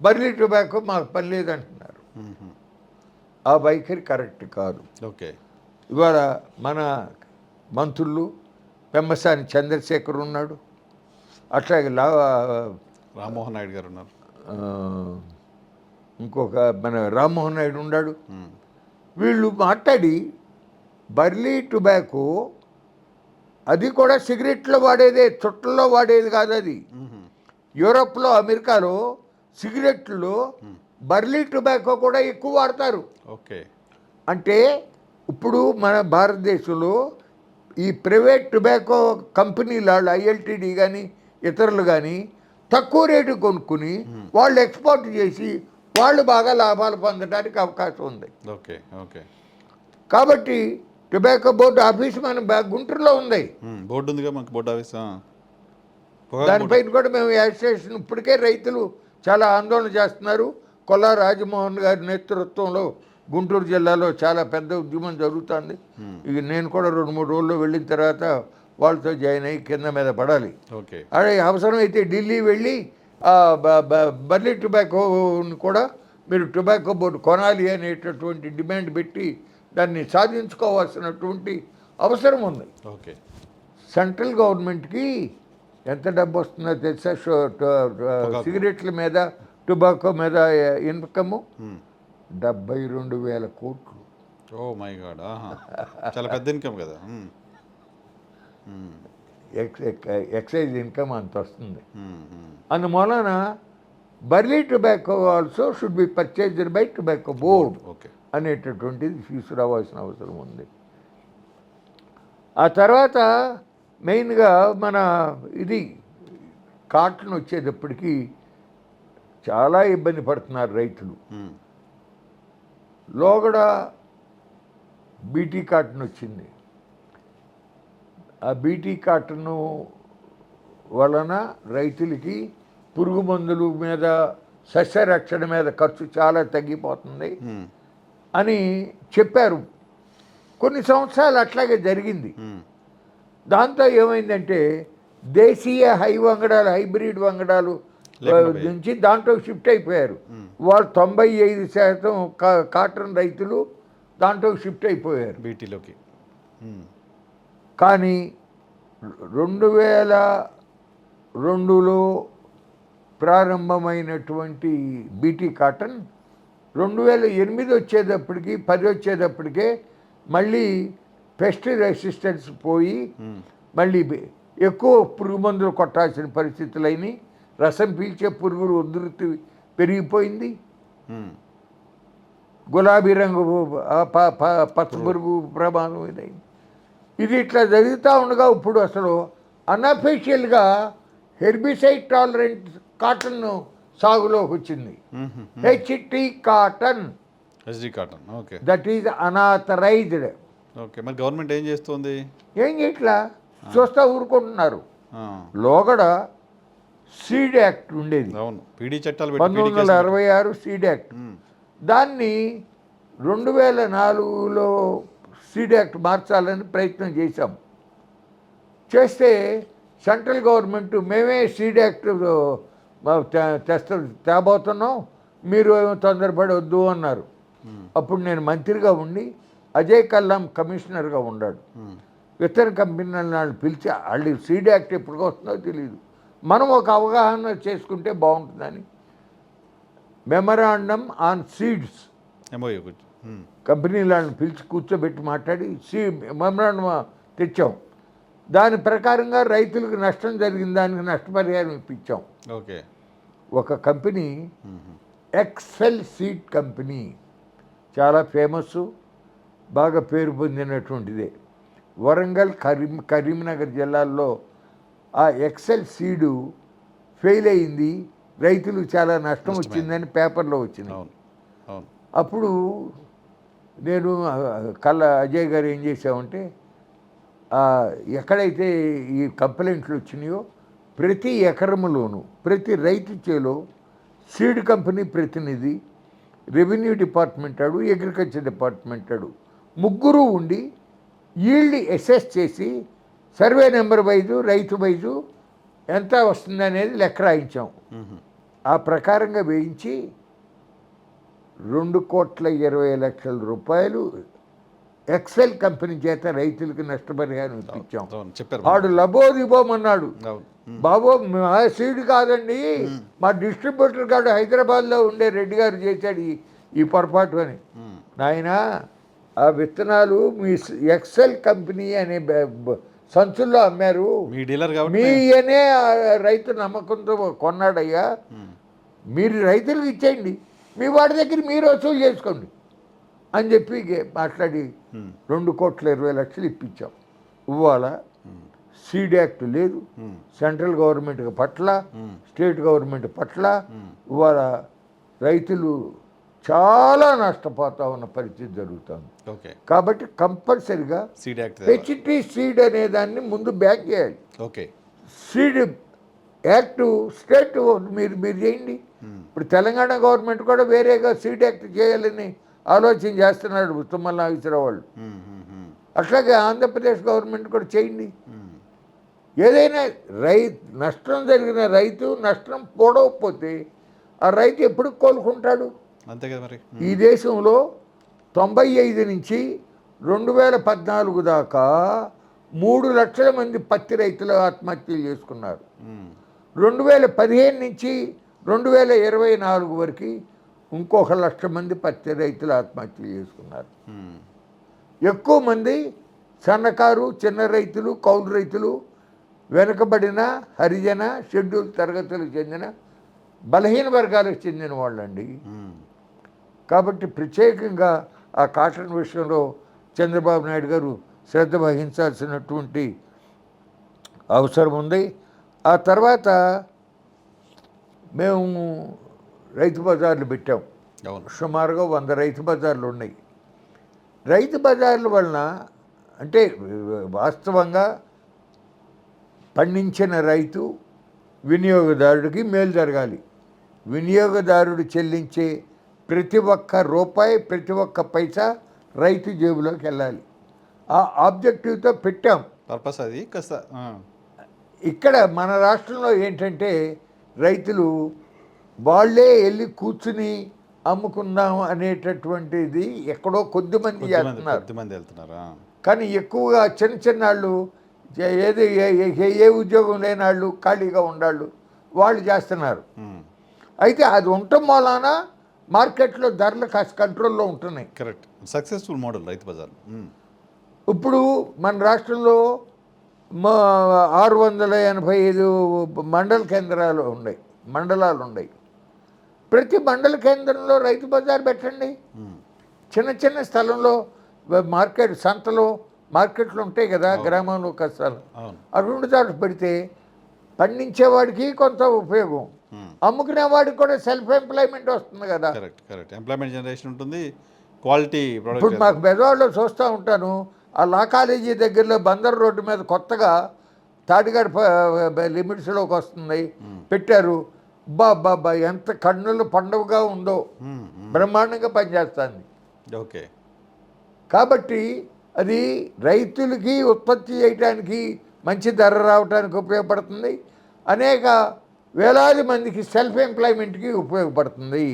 బర్లీ టొబాకో మాకు పని లేదంటున్నారు. ఆ వైఖరి కరెక్ట్ కాదు. ఇవాళ మన మంత్రులు పెమ్మసాని చంద్రశేఖర్ ఉన్నాడు, అట్లాగే రామ్మోహన్ నాయుడు గారు ఉన్నారు, ఇంకొక మన రామ్మోహన్ నాయుడు ఉన్నాడు. వీళ్ళు మాట్లాడి బర్లీ టొబాకో అది కూడా సిగరెట్లో వాడేదే, చుట్టల్లో వాడేది కాదు అది. యూరోప్లో అమెరికాలో సిగరెట్లో బర్లీ టొబాకో కూడా ఎక్కువ వాడతారు. అంటే ఇప్పుడు మన భారతదేశంలో ఈ ప్రైవేట్ టొబాకో కంపెనీల వాళ్ళు ఐఎల్టీడీ కానీ ఇతరులు కానీ తక్కువ రేటు కొనుక్కుని వాళ్ళు ఎక్స్పోర్ట్ చేసి వాళ్ళు బాగా లాభాలు పొందడానికి అవకాశం ఉంది. కాబట్టి టొబాకో బోర్డు ఆఫీస్ మన గుంటూరులో ఉంది. బోర్డు ఉందిగా మనకు, బోర్డు ఆఫీస్. దానిపైన కూడా మేము యాజిటేషన్ ఇప్పటికే రైతులు చాలా ఆందోళన చేస్తున్నారు. కొల్లా రాజమోహన్ గారి నేతృత్వంలో గుంటూరు జిల్లాలో చాలా పెద్ద ఉద్యమం జరుగుతుంది. ఇక నేను కూడా 2-3 రోజుల్లో వెళ్ళిన తర్వాత వాళ్ళతో జాయిన్ అయ్యి కింద మీద పడాలి. అదే అవసరమైతే ఢిల్లీ వెళ్ళి బర్లీ టొబాకోని కూడా మీరు టొబాకో బోర్డు కొనాలి అనేటటువంటి డిమాండ్ పెట్టి దాన్ని సాధించుకోవాల్సినటువంటి అవసరం ఉంది. సెంట్రల్ గవర్నమెంట్కి ఎంత డబ్బు వస్తుందో తెలుసా? సిగరెట్ల మీద టొబాకో మీద ఇన్కమ్ 72,000 కోట్లు. ఓ మై గాడ్, చాలా పెద్ద ఇన్కమ్ కదా. ఎక్సైజ్ ఇన్కమ్ అంత వస్తుంది. అందువలన burley tobacco also should be purchased by tobacco board అనేటటువంటిది తీసుకురావాల్సిన అవసరం ఉంది. ఆ తర్వాత మెయిన్గా మన ఇది కాటన్ వచ్చేటప్పటికి చాలా ఇబ్బంది పడుతున్నారు రైతులు. లోగడ బీటీ కాటన్ వచ్చింది. ఆ బీటీ కాటన్ వలన రైతులకి పురుగు మందుల మీద సస్యరక్షణ మీద ఖర్చు చాలా తగ్గిపోతుంది ఉమ్, అని చెప్పారు. కొన్ని సంవత్సరాలు అట్లాగే జరిగింది. ఉమ్, దాంతో ఏమైందంటే దేశీయ వంగడాలు, హైబ్రిడ్ వంగడాలు లేకుండా పోయాయి. నుంచి దాంట్లో షిఫ్ట్ అయిపోయారు. వాళ్ళు 95% కాటన్ రైతులు దాంట్లో షిఫ్ట్ అయిపోయారు. బీటీలోకి. ఉమ్, కానీ 2002లో ప్రారంభమైనటువంటి బీటీ కాటన్ 2008 వచ్చేటప్పటికి 10 వచ్చేటప్పటికే మళ్ళీ పెస్ట్ రెసిస్టెన్స్ పోయి ఉమ్, మళ్ళీ ఎక్కువ పురుగు మందులు కొట్టాల్సిన పరిస్థితులైనవి. రసం పీల్చే పురుగులు ఉధృతి పెరిగిపోయింది. ఉమ్, గులాబీ రంగు పచ్చ పురుగు ప్రమాదం ఇదైంది. ఇది ఇట్లా జరుగుతూ ఉండగా ఇప్పుడు అసలు అన్అఫీషియల్గా హెర్బిసైడ్ టాలరెంట్ కాటన్ సాగులోకి వచ్చింది. Um, HT cotton, SD cotton. Okay. That is unauthorised. Okay, మరి గవర్నమెంట్ ఏం చేస్తుంది? ఏం చేయట్లా, చూస్తా ఊరుకుంటున్నారు. ఆ, లోగడ సీడ్ యాక్ట్ ఉండేది, అవును, పీడీ చట్టాలు పెట్టి 1966 సీడ్ యాక్ట్. ఉమ్, దాన్ని 2004లో సీడ్ యాక్ట్ మార్చాలని ప్రయత్నం చేశాం. చేస్తే సెంట్రల్ గవర్నమెంట్ మేమే సీడ్ యాక్ట్ తేబోతున్నాం, మీరు ఏమో తొందరపడవద్దు అన్నారు. అప్పుడు నేను మంత్రిగా ఉండి అజయ్ కల్లాం కమిషనర్గా ఉన్నాడు. ఉమ్, ఇతర కంపెనీలను పిలిచి వాళ్ళు సీడ్ యాక్ట్ ఎప్పుడు వస్తుందో తెలియదు, మనం ఒక అవగాహన చేసుకుంటే బాగుంటుందని మెమరాండం ఆన్ సీడ్స్ ఎంఓయూ. ఉమ్, కంపెనీలను పిలిచి కూర్చోబెట్టి మాట్లాడి మెమరాండం తెచ్చాం. దాని ప్రకారంగా రైతులకు నష్టం జరిగిన దానికి నష్టపరిహారం ఇప్పించాం. ఓకే. ఒక కంపెనీ ఉమ్, ఎక్సెల్ సీడ్ కంపెనీ చాలా ఫేమస్, బాగా పేరు పొందినటువంటిదే. వరంగల్, కరీంనగర్ జిల్లాల్లో ఆ ఎక్సెల్ సీడు ఫెయిల్ అయింది, రైతులకు చాలా నష్టం వచ్చిందని పేపర్లో వచ్చింది. అవును, అవును. అప్పుడు నేను అజయ్ గారు ఏం చేసామంటే ఎక్కడైతే ఈ కంప్లైంట్లు వచ్చినాయో ప్రతి ఎకరములోనూ ప్రతి రైతు చేలో సీడ్ కంపెనీ ప్రతినిధి, రెవెన్యూ డిపార్ట్మెంట్ వాడు, అగ్రికల్చర్ డిపార్ట్మెంట్ వాడు ముగ్గురు ఉండి ఈల్డ్ అసెస్ చేసి సర్వే నెంబర్ వైజు రైతు వైజు ఎంత వస్తుంది అనేది లెక్క రాయించాం. ఉమ్, ఆ ప్రకారంగా వేయించి 2,20,00,000 రూపాయలు ఎక్సెల్ కంపెనీ చేత రైతులకు నష్టపరిహారం ఇప్పించాం. అవును, చెప్పారు. వాడు లబోదిబోమన్నాడు, అవును. ఉమ్, బాబో మా సీడ్ కాదండి, మా డిస్ట్రిబ్యూటర్ గారు హైదరాబాద్లో ఉండే రెడ్డి గారు చేశాడు ఈ పొరపాటు అని. ఉమ్, నాయనా, ఆ విత్తనాలు మీ ఎక్సెల్ కంపెనీ అనే సంచుల్లో అమ్మారు, మీ డీలర్ కాబట్టి మీయనే రైతు నమ్మకంతో కొన్నాడయ్యా, మీరు రైతులకు ఇచ్చేయండి, మీ వాడి దగ్గర మీరు వసూలు చేసుకోండి అని చెప్పి మాట్లాడి 2,20,00,000 ఇప్పించాం. ఇవాళ సీడ్ యాక్ట్ లేదు, సెంట్రల్ గవర్నమెంట్ పట్ల స్టేట్ గవర్నమెంట్ పట్ల ఇవాళ రైతులు చాలా నష్టపోతా ఉన్న పరిస్థితి జరుగుతుంది. ఓకే. కాబట్టి కంపల్సరిగా సీడ్ యాక్ట్. హెచ్టి సీడ్ అనే దాన్ని ముందు బ్యాక్ చేయాలి. ఓకే. సీడ్ యాక్ట్ స్టేట్ మీరు చేయండి. ఇప్పుడు తెలంగాణ గవర్నమెంట్ కూడా వేరేగా సీడ్ యాక్ట్ చేయాలని ఆలోచన చేస్తున్నాడు తుమ్మల నాగేశ్వరరావు వాళ్ళు. అట్లాగే ఆంధ్రప్రదేశ్ గవర్నమెంట్ కూడా చేయండి. ఏదైనా నష్టం జరిగిన రైతు నష్టం పోడవకపోతే ఆ రైతు ఎప్పుడు కోలుకుంటాడు? అంతే కదా మరి. ఈ దేశంలో 95 నుంచి 2014 దాకా 3 లక్షల మంది పత్తి రైతులు ఆత్మహత్యలు చేసుకున్నారు. 2015 నుంచి 2024 వరకు ఇంకొక 1,00,000 మంది పత్తి రైతులు ఆత్మహత్యలు చేసుకున్నారు. ఎక్కువ మంది సన్నకారు, చిన్న రైతులు, కౌలు రైతులు, వెనుకబడిన హరిజన షెడ్యూల్ తరగతులకు చెందిన బలహీన వర్గాలకు చెందిన వాళ్ళండి. కాబట్టి ప్రత్యేకంగా ఆ కాటన్ విషయంలో చంద్రబాబు నాయుడు గారు శ్రద్ధ వహించాల్సినటువంటి అవసరం ఉంది. ఆ తర్వాత మేము రైతు బజార్లు పెట్టాం. సుమారుగా 100 రైతు బజార్లు ఉన్నాయి. రైతు బజార్ల వలన అంటే వాస్తవంగా పండించిన రైతు వినియోగదారుడికి మేలు జరగాలి. వినియోగదారుడు చెల్లించే ప్రతి ఒక్క రూపాయి, ప్రతి ఒక్క పైసా రైతు జేబులోకి వెళ్ళాలి. ఆ ఆబ్జెక్టివ్తో పెట్టాం. పర్పస్ అది కాస్త ఇక్కడ మన రాష్ట్రంలో ఏంటంటే రైతులు వాళ్ళే వెళ్ళి కూర్చుని అమ్ముకుందాం అనేటటువంటిది ఎక్కడో కొద్దిమంది చేస్తున్నారు. కొద్దిమంది వెళ్తున్నారా? కానీ ఎక్కువగా చిన్న చిన్నాళ్ళు ఏది ఏ ఉద్యోగం లేని వాళ్ళు, ఖాళీగా ఉండాళ్ళు వాళ్ళు చేస్తున్నారు. అయితే అది ఉండటం వలన మార్కెట్లో ధరలు కాస్త కంట్రోల్లో ఉంటున్నాయి. Correct. Successful model Rythu Bazar. ఇప్పుడు మన రాష్ట్రంలో 685 మండల కేంద్రాలు ఉన్నాయి, మండలాలు ఉన్నాయి. ప్రతి మండల కేంద్రంలో రైతు బజార్ పెట్టండి. చిన్న చిన్న స్థలంలో మార్కెట్, సంతలో మార్కెట్లు ఉంటాయి కదా గ్రామంలో కష్టాలు, అటువంటి చోట పెడితే పండించేవాడికి కొంత ఉపయోగం, అమ్ముకునేవాడికి కూడా సెల్ఫ్ ఎంప్లాయ్మెంట్ వస్తుంది కదా. Correct correct. ఎంప్లాయ్మెంట్ జనరేషన్ ఉంటుంది, క్వాలిటీ ఇప్పుడు ప్రోడక్ట్. మాకు బెజవాడలో చూస్తూ ఉంటాను, ఆ లా కాలేజీ దగ్గరలో బందర్ రోడ్డు మీద కొత్తగా తాటిగాడి లిమిట్స్లోకి వస్తుంది పెట్టారు. బాబా ఎంత కన్నుల పండుగగా ఉందో, బ్రహ్మాండంగా పనిచేస్తుంది. ఓకే. కాబట్టి అది రైతులకి ఉత్పత్తి చేయడానికి మంచి ధర రావడానికి ఉపయోగపడుతుంది, అనేక వేలాది మందికి సెల్ఫ్ ఎంప్లాయ్మెంట్కి ఉపయోగపడుతుంది.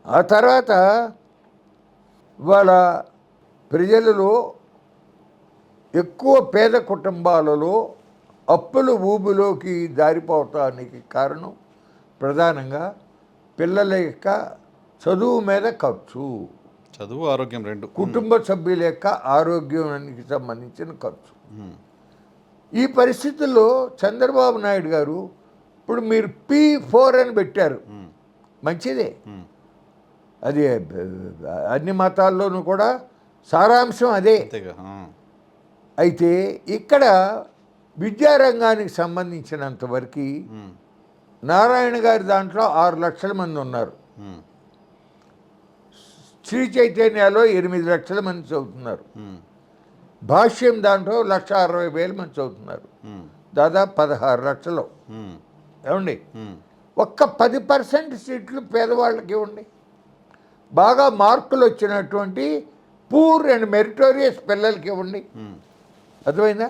ఆ తర్వాత వాళ్ళ ప్రజలలో ఎక్కువ పేద కుటుంబాలలో అప్పులు ఊబిలోకి జారిపోవటానికి కారణం ప్రధానంగా పిల్లల యొక్క చదువు మీద ఖర్చు, చదువు ఆరోగ్యం రెండు, కుటుంబ సభ్యుల యొక్క ఆరోగ్యానికి సంబంధించిన ఖర్చు. ఈ పరిస్థితుల్లో చంద్రబాబు నాయుడు గారు ఇప్పుడు మీరు P4 అని పెట్టారు, మంచిదే. అది అన్ని మతాల్లోనూ కూడా సారాంశం అదే. అయితే ఇక్కడ విద్యారంగానికి సంబంధించినంత వరకు నారాయణ గారి దాంట్లో 6 లక్షల మంది ఉన్నారు, శ్రీ చైతన్యాలో 8 లక్షల మంది చదువుతున్నారు, భాష్యం దాంట్లో 1,60,000 మంది చదువుతున్నారు, దాదాపు 16 లక్షలు. ఏమండి, ఒక్క 10% సీట్లు పేదవాళ్ళకి ఇవ్వండి. బాగా మార్కులు వచ్చినటువంటి పూర్ అండ్ మెరిటోరియస్ పిల్లలకి ఇవ్వండి. అర్థమైందా?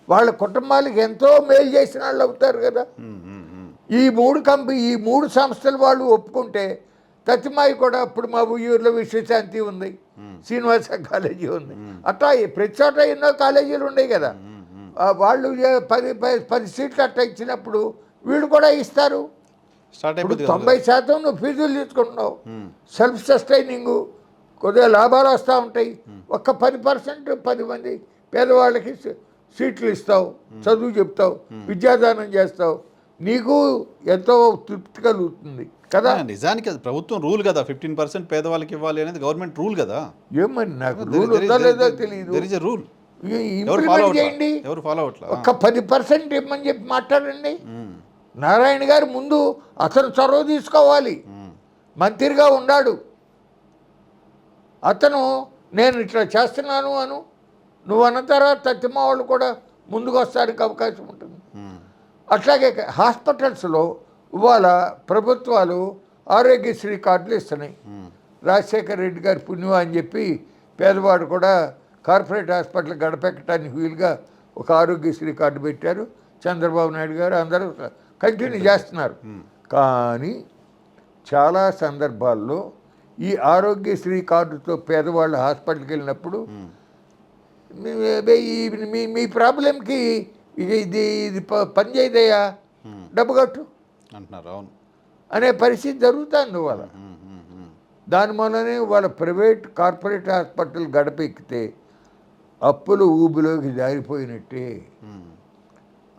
వాళ్ళ కుటుంబాలకి ఎంతో మేలు చేసిన వాళ్ళు అవుతారు కదా. ఈ మూడు సంస్థలు వాళ్ళు ఒప్పుకుంటే, తతిమాయి కూడా ఇప్పుడు మా ఊరిలో విశ్వశాంతి ఉంది, శ్రీనివాస కాలేజీ ఉంది, అట్లా ప్రతి చోట ఎన్నో కాలేజీలు ఉన్నాయి కదా. వాళ్ళు 10 సీట్లు అట్లా ఇచ్చినప్పుడు వీళ్ళు కూడా ఇస్తారు. ఇప్పుడు 90% నువ్వు ఫీజులు తీసుకుంటున్నావు, సెల్ఫ్ సస్టైనింగ్, కొద్దిగా లాభాలు వస్తూ ఉంటాయి. ఒక్క 10% 10 మంది పేదవాళ్ళకి సీట్లు ఇస్తావు, చదువు చెప్తావు, విద్యాదానం చేస్తావు, నీకు ఎంతో తృప్తి కలుగుతుంది కదా. నిజానికి అది ప్రభుత్వం రూల్ కదా, 15% పేదవాళ్ళకి ఇవ్వాలి అనేది గవర్నమెంట్ రూల్ కదా. ఏమని నాకు రూల్ ఉందా లేదా తెలియదు. రూల్ ఇంప్లిమెంట్ చేయండి. ఎవరు ఫాలో అవట్లా. ఒక్క 10% ఇవ్వమని చెప్పి మాట్లాడండి. నారాయణ గారు ముందు అతను చొరవ తీసుకోవాలి. మంత్రిగా ఉన్నాడు అతను, నేను ఇట్లా చేస్తున్నాను అను, నువ్వు అన్న తర్వాత తత్తిమ వాళ్ళు కూడా ముందుకు వస్తానికి అవకాశం ఉంటుంది. అట్లాగే హాస్పిటల్స్లో ఇవాళ ప్రభుత్వాలు ఆరోగ్యశ్రీ కార్డులు ఇస్తున్నాయి. రాజశేఖర రెడ్డి గారి పుణ్యం అని చెప్పి పేదవాడు కూడా కార్పొరేట్ హాస్పిటల్ గడపెక్కడానికి వీలుగా ఒక ఆరోగ్యశ్రీ కార్డు పెట్టారు. చంద్రబాబు నాయుడు గారు అందరూ కంటిన్యూ చేస్తున్నారు. కానీ చాలా సందర్భాల్లో ఈ ఆరోగ్యశ్రీ కార్డుతో పేదవాళ్ళు హాస్పిటల్కి వెళ్ళినప్పుడు మీ ప్రాబ్లంకి ఇది పనిచేయదయ్యా, డబ్బు కట్టు అంటున్నారు. అవును అనే పరిస్థితి జరుగుతుంది వాళ్ళ. దానివల్లనే వాళ్ళ ప్రైవేట్ కార్పొరేట్ హాస్పిటల్ గడపెక్కితే అప్పులు ఊబిలోకి జారిపోయినట్టే.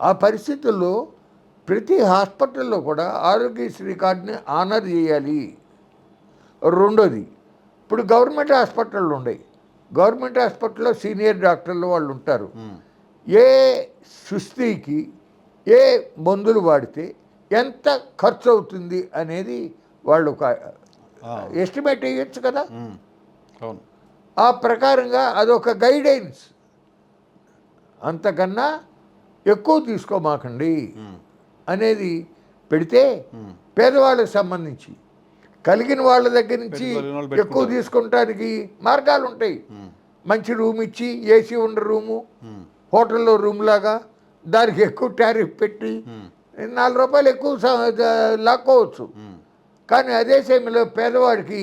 ఆ పరిస్థితుల్లో ప్రతి హాస్పిటల్లో కూడా ఆరోగ్యశ్రీ కార్డుని ఆనర్ చేయాలి. రెండోది, ఇప్పుడు గవర్నమెంట్ హాస్పిటళ్ళు ఉన్నాయి, గవర్నమెంట్ హాస్పిటల్లో సీనియర్ డాక్టర్లు వాళ్ళు ఉంటారు. ఏ సుస్థికి ఏ మందులు వాడితే ఎంత ఖర్చు అవుతుంది అనేది వాళ్ళు ఒక ఎస్టిమేట్ వేయచ్చు కదా. అవును. ఆ ప్రకారంగా అదొక గైడెన్స్, అంతకన్నా ఎక్కువ తీసుకోమాకండి అనేది పెడితే పేదవాళ్ళకి సంబంధించి కలిగిన వాళ్ళ దగ్గర నుంచి కలిగిన వాళ్ళు ఎక్కువ పెట్టుకుంటారు. తీసుకుంటానికి మార్గాలు ఉంటాయి. మంచి రూమ్ ఇచ్చి ఏసీ ఉన్న రూము హోటల్లో రూమ్ లాగా దానికి ఎక్కువ టారిఫ్ పెట్టి ₹4 ఎక్కువ లాక్కోవచ్చు. కానీ అదే సమయంలో పేదవాడికి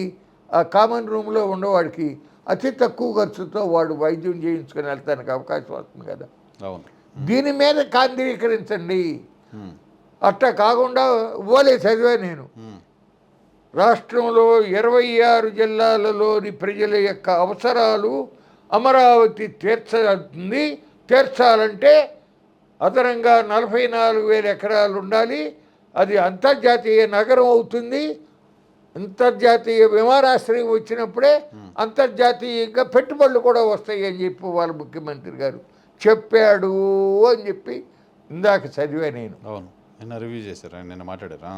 ఆ కామన్ రూమ్లో ఉన్నవాడికి అతి తక్కువ ఖర్చుతో వాడు వైద్యం చేయించుకొని వెళ్తానికి అవకాశం వస్తుంది కదా. అవును. దీని మీద కేంద్రీకరించండి. అట్లా కాకుండా ఇవ్వలే చదివా నేను. రాష్ట్రంలో 26 జిల్లాలలోని ప్రజల యొక్క అవసరాలు అమరావతి తీర్చాలంటే అదనంగా 44,000 ఎకరాలు ఉండాలి. అది అంతర్జాతీయ నగరం అవుతుంది. అంతర్జాతీయ విమానాశ్రయం వచ్చినప్పుడే అంతర్జాతీయంగా పెట్టుబడులు కూడా వస్తాయి అని చెప్పి వాళ్ళ ముఖ్యమంత్రి గారు చెప్పాడు అని చెప్పి ఇందాక చదివా నేను. అవును, నిన్న రివ్యూ చేశారు, ఆయన నిన్న మాట్లాడారా?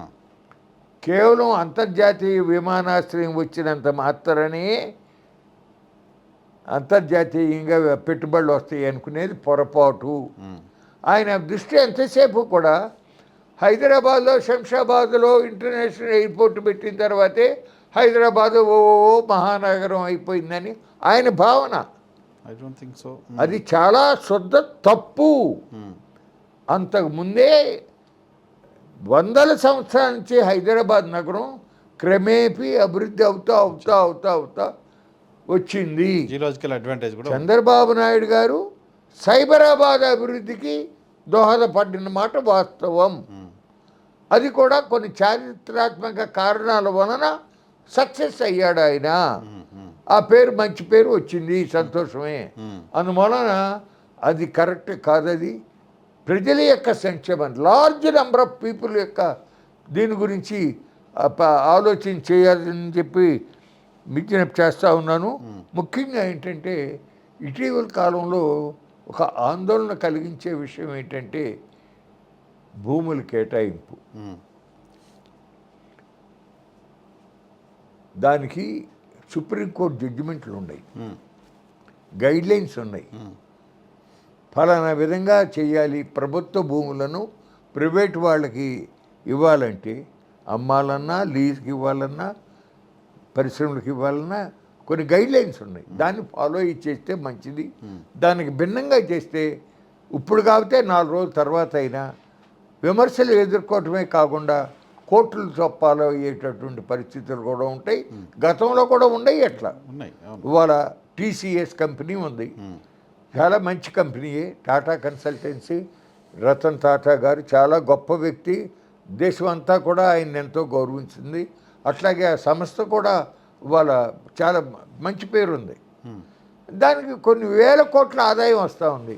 కేవలం అంతర్జాతీయ విమానాశ్రయం వచ్చినంత మాత్రమే అంతర్జాతీయంగా పెట్టుబడులు వస్తాయి అనుకునేది పొరపాటు. ఆయన దృష్టి ఎంతసేపు కూడా హైదరాబాద్లో శంషాబాద్లో ఇంటర్నేషనల్ ఎయిర్పోర్ట్ పెట్టిన తర్వాతే హైదరాబాద్ ఓ మహానగరం అయిపోయిందని ఆయన భావన. I don't think so. అది చాలా శుద్ధ తప్పు. అంతకుముందే వందల సంవత్సరాల నుంచి హైదరాబాద్ నగరం క్రమేపీ అభివృద్ధి అవుతా వచ్చింది. జియోలాజికల్ అడ్వాంటేజ్ కూడా చంద్రబాబు నాయుడు గారు సైబరాబాద్ అభివృద్ధికి దోహదపడిన మాట వాస్తవం. అది కూడా కొన్ని చారిత్రాత్మక కారణాల వలన సక్సెస్ అయ్యాడు ఆయన. ఆ పేరు మంచి పేరు వచ్చింది, సంతోషమే. అందువలన అది కరెక్ట్ కాదది. ప్రజల యొక్క సంక్షేమం, లార్జ్ నెంబర్ ఆఫ్ పీపుల్ యొక్క దీని గురించి ఆలోచన చేయాలని చెప్పి విజ్ఞప్తి చేస్తూ ఉన్నాను. ముఖ్యంగా ఏంటంటే ఇటీవల కాలంలో ఒక ఆందోళన కలిగించే విషయం ఏంటంటే భూముల కేటాయింపు. దానికి సుప్రీంకోర్టు జడ్జిమెంట్లు ఉన్నాయి, గైడ్లైన్స్ ఉన్నాయి. ఫలానా విధంగా చేయాలి, ప్రభుత్వ భూములను ప్రైవేట్ వాళ్ళకి ఇవ్వాలంటే అమ్మాలన్నా, లీజ్కి ఇవ్వాలన్నా, పరిశ్రమలకు ఇవ్వాలన్నా కొన్ని గైడ్లైన్స్ ఉన్నాయి. దాన్ని ఫాలో చేస్తే మంచిది. దానికి భిన్నంగా చేస్తే ఇప్పుడు కాబట్టి 4 రోజుల తర్వాత అయినా విమర్శలు ఎదుర్కోవటమే కాకుండా కోర్టులు ఫాలో అయ్యేటటువంటి పరిస్థితులు కూడా ఉంటాయి. గతంలో కూడా ఉన్నాయి. ఎట్లా ఉన్నాయి. ఇవాళ TCS కంపెనీ ఉంది, చాలా మంచి కంపెనీయే. టాటా కన్సల్టెన్సీ, రతన్ టాటా గారు చాలా గొప్ప వ్యక్తి. దేశం అంతా కూడా ఆయన ఎంతో గౌరవించింది. అట్లాగే ఆ సంస్థ కూడా వాళ్ళ చాలా మంచి పేరుంది. దానికి కొన్ని వేల కోట్ల ఆదాయం వస్తూ ఉంది.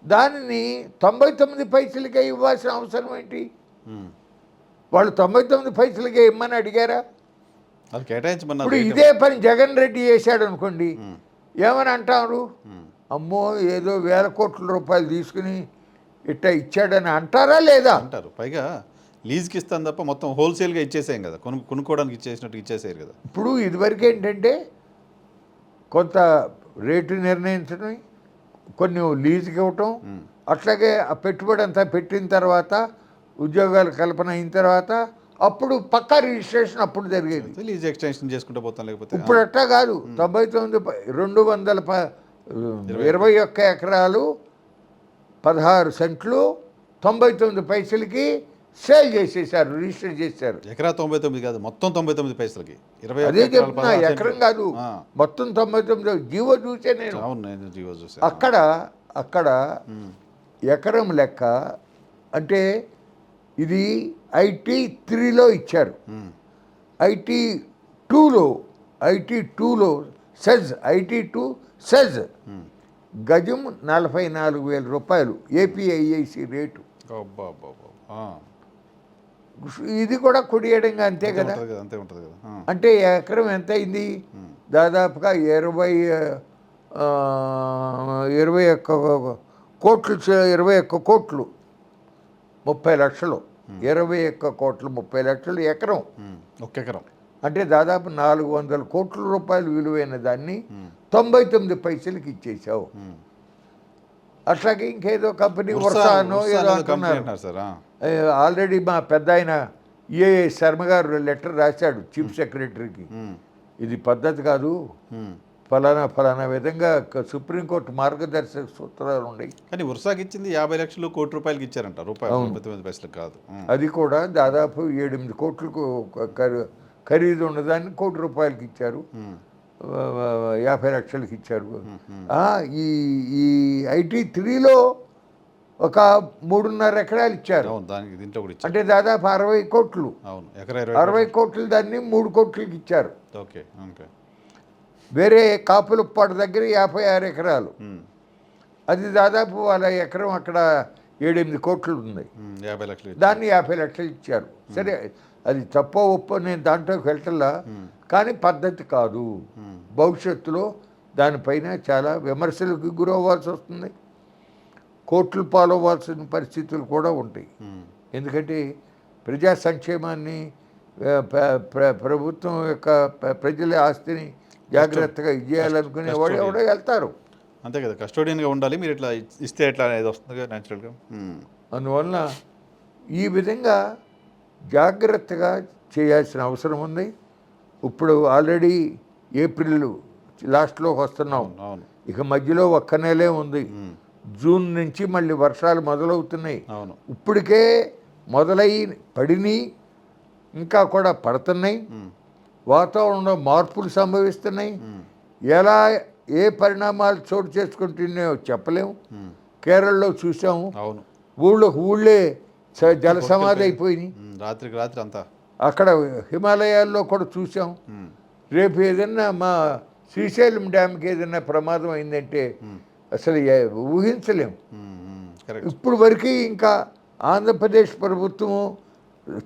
దానిని 99 పైసలకే ఇవ్వాల్సిన అవసరం ఏంటి? వాళ్ళు 99 పైసలకే ఇమ్మని అడిగారా? అది కేటాయించమన్నారు. ఇప్పుడు ఇదే పని జగన్ రెడ్డి చేశాడు అనుకోండి, ఏమని అంటారు? అమ్మో ఏదో వేల కోట్ల రూపాయలు తీసుకుని ఇట్టా ఇచ్చాడని అంటారా లేదా? అంటారు. పైగా లీజ్కి ఇస్తాను తప్ప మొత్తం హోల్సేల్గా ఇచ్చేసాం కదా, కొనుక్కోవడానికి ఇచ్చేసినట్టు ఇచ్చేసారు కదా. ఇప్పుడు ఇదివరకు ఏంటంటే కొంత రేటు నిర్ణయించడం, కొన్ని లీజుకి ఇవ్వటం, అట్లాగే ఆ పెట్టుబడి అంతా పెట్టిన తర్వాత ఉద్యోగాల కల్పన అయిన తర్వాత అప్పుడు పక్కా రిజిస్ట్రేషన్ అప్పుడు జరిగేది. లీజ్ ఎక్స్టెన్షన్ చేసుకుంటూ పోతాం. లేకపోతే ఇప్పుడు అట్లా కాదు. 221 ఎకరాలు 16 సెంట్లు 99 పైసలకి సేల్ చేసేసారు, రిజిస్టర్ చేశారు. ఎకరా 99 కాదు, మొత్తం 99 పైసలకి. అదే చెప్తున్నా, ఎకరం కాదు, మొత్తం 99. జీవో చూసే నేను. అవును, నేను జీవో చూసా. అక్కడ ఎకరం లెక్క అంటే ఇది IT3లో ఇచ్చారు. IT2లో IT2 సెజ్ గజం 44,000 రూపాయలు APIIC రేటు. ఇది కూడా కొడియడంగా అంతే కదా. అంతే ఉంటుంది కదా. అంటే ఎకరం ఎంత అయింది? దాదాపుగా 21 కోట్లు 21 కోట్లు 30 లక్షలు. 21 కోట్లు 30 లక్షలు ఎకరం. ఒక ఎకరం అంటే దాదాపు 400 కోట్ల రూపాయలు విలువైన దాన్ని 99 పైసలకి ఇచ్చేసావు. అట్లాగే ఇంకేదో కంపెనీ వర్షానో ఏదో అంటున్నారు. ఆల్రెడీ మా పెద్ద ఆయన శర్మ గారు లెటర్ రాశాడు చీఫ్ సెక్రటరీకి, ఇది పద్ధతి కాదు, ఫలానా విధంగా సుప్రీంకోర్టు మార్గదర్శక సూత్రాలు ఉన్నాయి. కానీ ఉర్సాకి ఇచ్చింది 50 లక్షలు ₹1,00,00,000 ఇచ్చారంట, ₹99 కాదు. అది కూడా దాదాపు 7-8 కోట్లకు ఖరీదు ఉన్నదాన్ని ₹1,00,00,000 ఇచ్చారు, 50 లక్షలకి ఇచ్చారు. ఈ ఈ IT3లో ఒక 3.5 ఎకరాలు ఇచ్చారు. అవును, దానికి దీంట్లో కూడా ఇచ్చారు. అంటే దాదాపు 60 కోట్లు. అవును, ఎకరా 60 కోట్లు దాన్ని 3 కోట్లకి ఇచ్చారు. Okay okay. వేరే కాపులపాడు దగ్గర 56 ఎకరాలు, అది దాదాపు వాళ్ళ ఎకరం అక్కడ 7-8 కోట్లు ఉంది, 50 లక్షలు దాన్ని 50 లక్షలు ఇచ్చారు. సరే, అది తప్పో ఒప్పో నేను దాంట్లోకి వెళ్ళటల్లా, కానీ పద్ధతి కాదు. భవిష్యత్తులో దానిపైన చాలా విమర్శలకు గురవ్వాల్సి వస్తుంది, కోర్టులు పాలవ్వాల్సిన పరిస్థితులు కూడా ఉంటాయి. ఎందుకంటే ప్రజా సంక్షేమాన్ని, ప్రభుత్వం యొక్క ప్రజల ఆస్తిని జాగ్రత్తగా ఇచ్చేయాలనుకునే వాడు ఎవడో వెళ్తారు. అంతే కదా, కస్టోడియన్గా ఉండాలి. మీరు ఇట్లా ఇస్తే ఎట్లా అనేది వస్తుంది కదా న్యాచురల్గా. అందువలన ఈ విధంగా జాగ్రత్తగా చేయాల్సిన అవసరం ఉంది. ఇప్పుడు ఆల్రెడీ ఏప్రిల్ లాస్ట్లోకి వస్తున్నాం, అవును, ఇక మధ్యలో ఒక్క నెలే ఉంది. జూన్ నుంచి మళ్ళీ వర్షాలు మొదలవుతున్నాయి. అవును, ఇప్పటికే మొదలై పడిని ఇంకా కూడా పడుతున్నాయి. వాతావరణంలో మార్పులు సంభవిస్తున్నాయి. ఎలా ఏ పరిణామాలు చోటు చేసుకుంటున్నాయో చెప్పలేము. కేరళలో చూసాము, అవును, ఊళ్ళే జల సమాధి అయిపోయినాయి. రాత్రికి రాత్రి అంతా అక్కడ హిమాలయాల్లో కూడా చూసాం. రేపు ఏదన్నా మా శ్రీశైలం డ్యామ్కి ఏదైనా ప్రమాదం అయిందంటే అసలు ఊహించలేము. ఇప్పుడు వరకు ఇంకా ఆంధ్రప్రదేశ్ ప్రభుత్వము,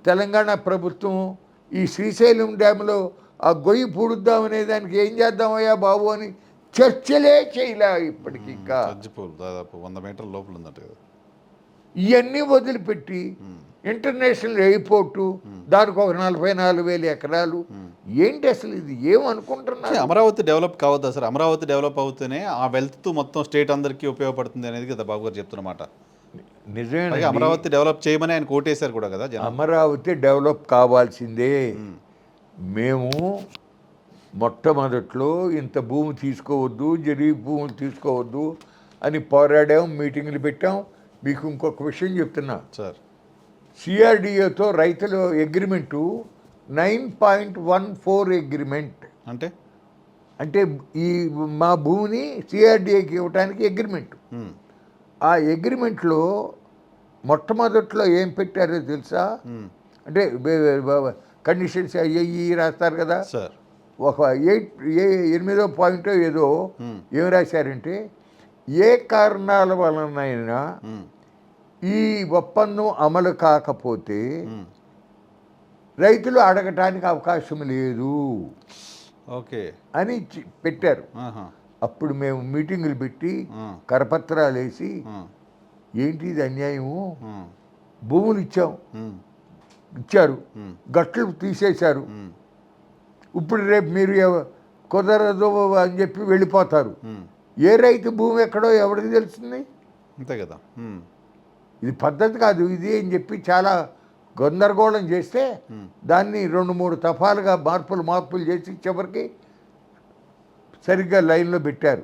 తెలంగాణ ప్రభుత్వము ఈ శ్రీశైలం డ్యామ్లో ఆ గొయ్యి పూడుద్దామనే దానికి ఏం చేద్దామయ్యా బాబు అని చర్చలే చేయలే ఇప్పటికి. ఇంకా దాదాపు 100 మీటర్ల లోపల ఉందంట కదా. ఇవన్నీ వదిలిపెట్టి ఇంటర్నేషనల్ ఎయిర్పోర్టు, దానికి ఒక 44,000 ఎకరాలు, ఏంటి అసలు ఇది ఏమనుకుంటున్నారు? అమరావతి డెవలప్ కావద్దా సార్? అమరావతి డెవలప్ అవుతూనే ఆ వెల్త్ మొత్తం స్టేట్ అందరికీ ఉపయోగపడుతుంది అనేది కదా బాబు గారు చెప్తున్నమాట. నిజమే, అమరావతి డెవలప్ చేయమని ఆయన కోటేశారు కూడా కదా. అమరావతి డెవలప్ కావాల్సిందే. మేము మొట్టమొదట్లో ఇంత భూమి తీసుకోవద్దు, జరిగి భూములు తీసుకోవద్దు అని పోరాడాం, మీటింగ్లు పెట్టాం. మీకు ఇంకొక విషయం చెప్తున్నా సార్, సిఆర్డిఏతో రైతుల అగ్రిమెంటు 9.14 అగ్రిమెంట్. అంటే ఈ మా భూమిని సిఆర్డిఏకి ఇవ్వడానికి అగ్రిమెంటు. ఆ అగ్రిమెంట్లో మొట్టమొదట్లో ఏం పెట్టారో తెలుసా? అంటే కండిషన్స్ అయ్యి రాస్తారు కదా, ఒక 8వ పాయింట్ ఏదో ఏం రాశారంటే, ఏ కారణాల వలనైనా ఈ ఒప్పందం అమలు కాకపోతే రైతులు అడగటానికి అవకాశం లేదు అని పెట్టారు. అప్పుడు మేము మీటింగులు పెట్టి కరపత్రాలు వేసి, ఏంటి ఇది అన్యాయము, భూములు ఇచ్చారు, గట్లు తీసేశారు, ఇప్పుడు రేపు మీరు కుదరదు అని చెప్పి వెళ్ళిపోతారు. ఏ రైతు భూమి ఎక్కడో ఎవరికి తెలుస్తుంది? అంతే కదా. ఇది పద్ధతి కాదు ఇది అని చెప్పి చాలా గందరగోళం చేస్తే దాన్ని 2-3 దఫాలుగా మార్పులు చేసి చివరికి సరిగ్గా లైన్లో పెట్టారు.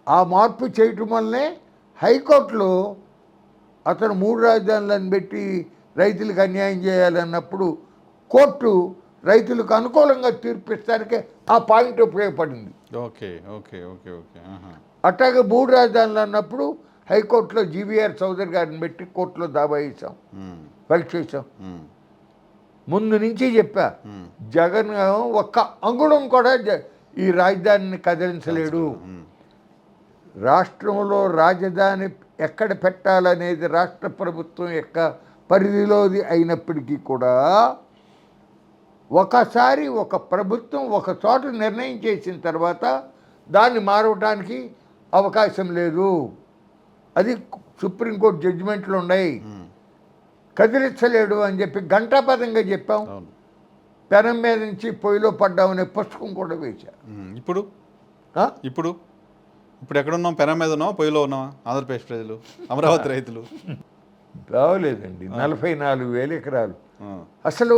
ఆ మార్పు చేయటం వల్లనే హైకోర్టులో అతను 3 రాజధానులను పెట్టి రైతులకు అన్యాయం చేయాలన్నప్పుడు కోర్టు రైతులకు అనుకూలంగా తీర్పిస్తానికి ఆ పాయింట్ ఉపయోగపడింది. అట్లాగే 3 రాజధానులు అన్నప్పుడు హైకోర్టులో జీవీఆర్ చౌదరి గారిని పెట్టి కోర్టులో దాబా వేసాం, ఫైట్ చేసాం. ముందు నుంచి చెప్పా, జగన్ ఒక్క అంగుళం కూడా ఈ రాజధానిని కదిలించలేడు. రాష్ట్రంలో రాజధాని ఎక్కడ పెట్టాలనేది రాష్ట్ర ప్రభుత్వం యొక్క పరిధిలోది అయినప్పటికీ కూడా ఒకసారి ఒక ప్రభుత్వం ఒక చోట నిర్ణయం చేసిన తర్వాత దాన్ని మారవటానికి అవకాశం లేదు. అది సుప్రీంకోర్టు జడ్జిమెంట్లు ఉన్నాయి. కదిలించలేడు అని చెప్పి ఘంటాపదంగా చెప్పాం. పెనం మీద నుంచి పొయ్యిలో పడ్డామనే పుస్తకం కూడా వేశారు. ఇప్పుడు ఇప్పుడు ఎక్కడున్నాం? పెనం మీద ఉన్నాం, పొయ్యిలో ఉన్నాం ఆంధ్రప్రదేశ్ ప్రజలు, అమరావతి రైతులు. బాగోలేదండి. 44,000 ఎకరాలు. అసలు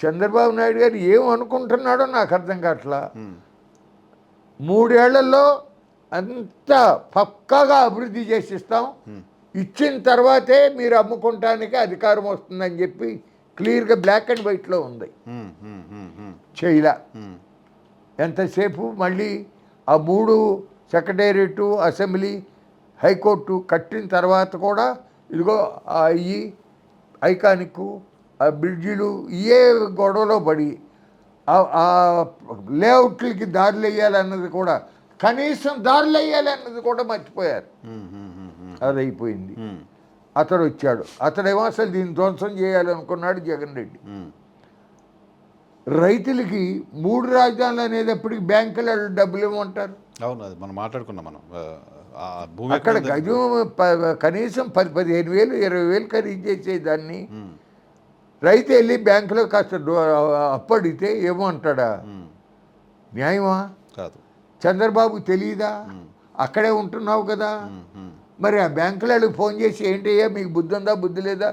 చంద్రబాబు నాయుడు గారు ఏం అనుకుంటున్నాడో నాకు అర్థం కావట్లా. 3 ఏళ్లలో అంత పక్కాగా అభివృద్ధి చేసిస్తాం, ఇచ్చిన తర్వాతే మీరు అమ్ముకుంటానికి అధికారం వస్తుందని చెప్పి క్లియర్గా బ్లాక్ అండ్ వైట్లో ఉంది. చేయలా. ఎంతసేపు మళ్ళీ ఆ 3 సెక్రటేరియట్, అసెంబ్లీ, హైకోర్టు కట్టిన తర్వాత కూడా ఇదిగో ఈ ఐకానిక్, ఆ బ్రిడ్జిలు ఇవే గొడవలో పడి ఆ లేఅవుట్లకి దారులు వేయాలన్నది కూడా, కనీసం దారులు వేయాలన్నది కూడా మర్చిపోయారు. అది అయిపోయింది. అతడు వచ్చాడు. అతడేమో అసలు దీన్ని ధ్వంసం చేయాలనుకున్నాడు జగన్ రెడ్డి. రైతులకి 3 రాజధానులు అనేటప్పటికి బ్యాంకులు డబ్బులు ఇవ్వమంటారు. అవును, అది మనం మాట్లాడుకున్నాం. మనం అక్కడ గజం కనీసం 15,000 20,000 ఖరీదు చేసే దాన్ని రైతు వెళ్ళి బ్యాంకులో కాస్త అప్పు అడిగితే ఏమో అంటాడా? న్యాయమా? కాదు. చంద్రబాబు తెలియదా? అక్కడే ఉంటున్నావు కదా. మరి ఆ బ్యాంకులకు ఫోన్ చేసి ఏంటయ్యా మీకు బుద్ధి ఉందా బుద్ధి లేదా,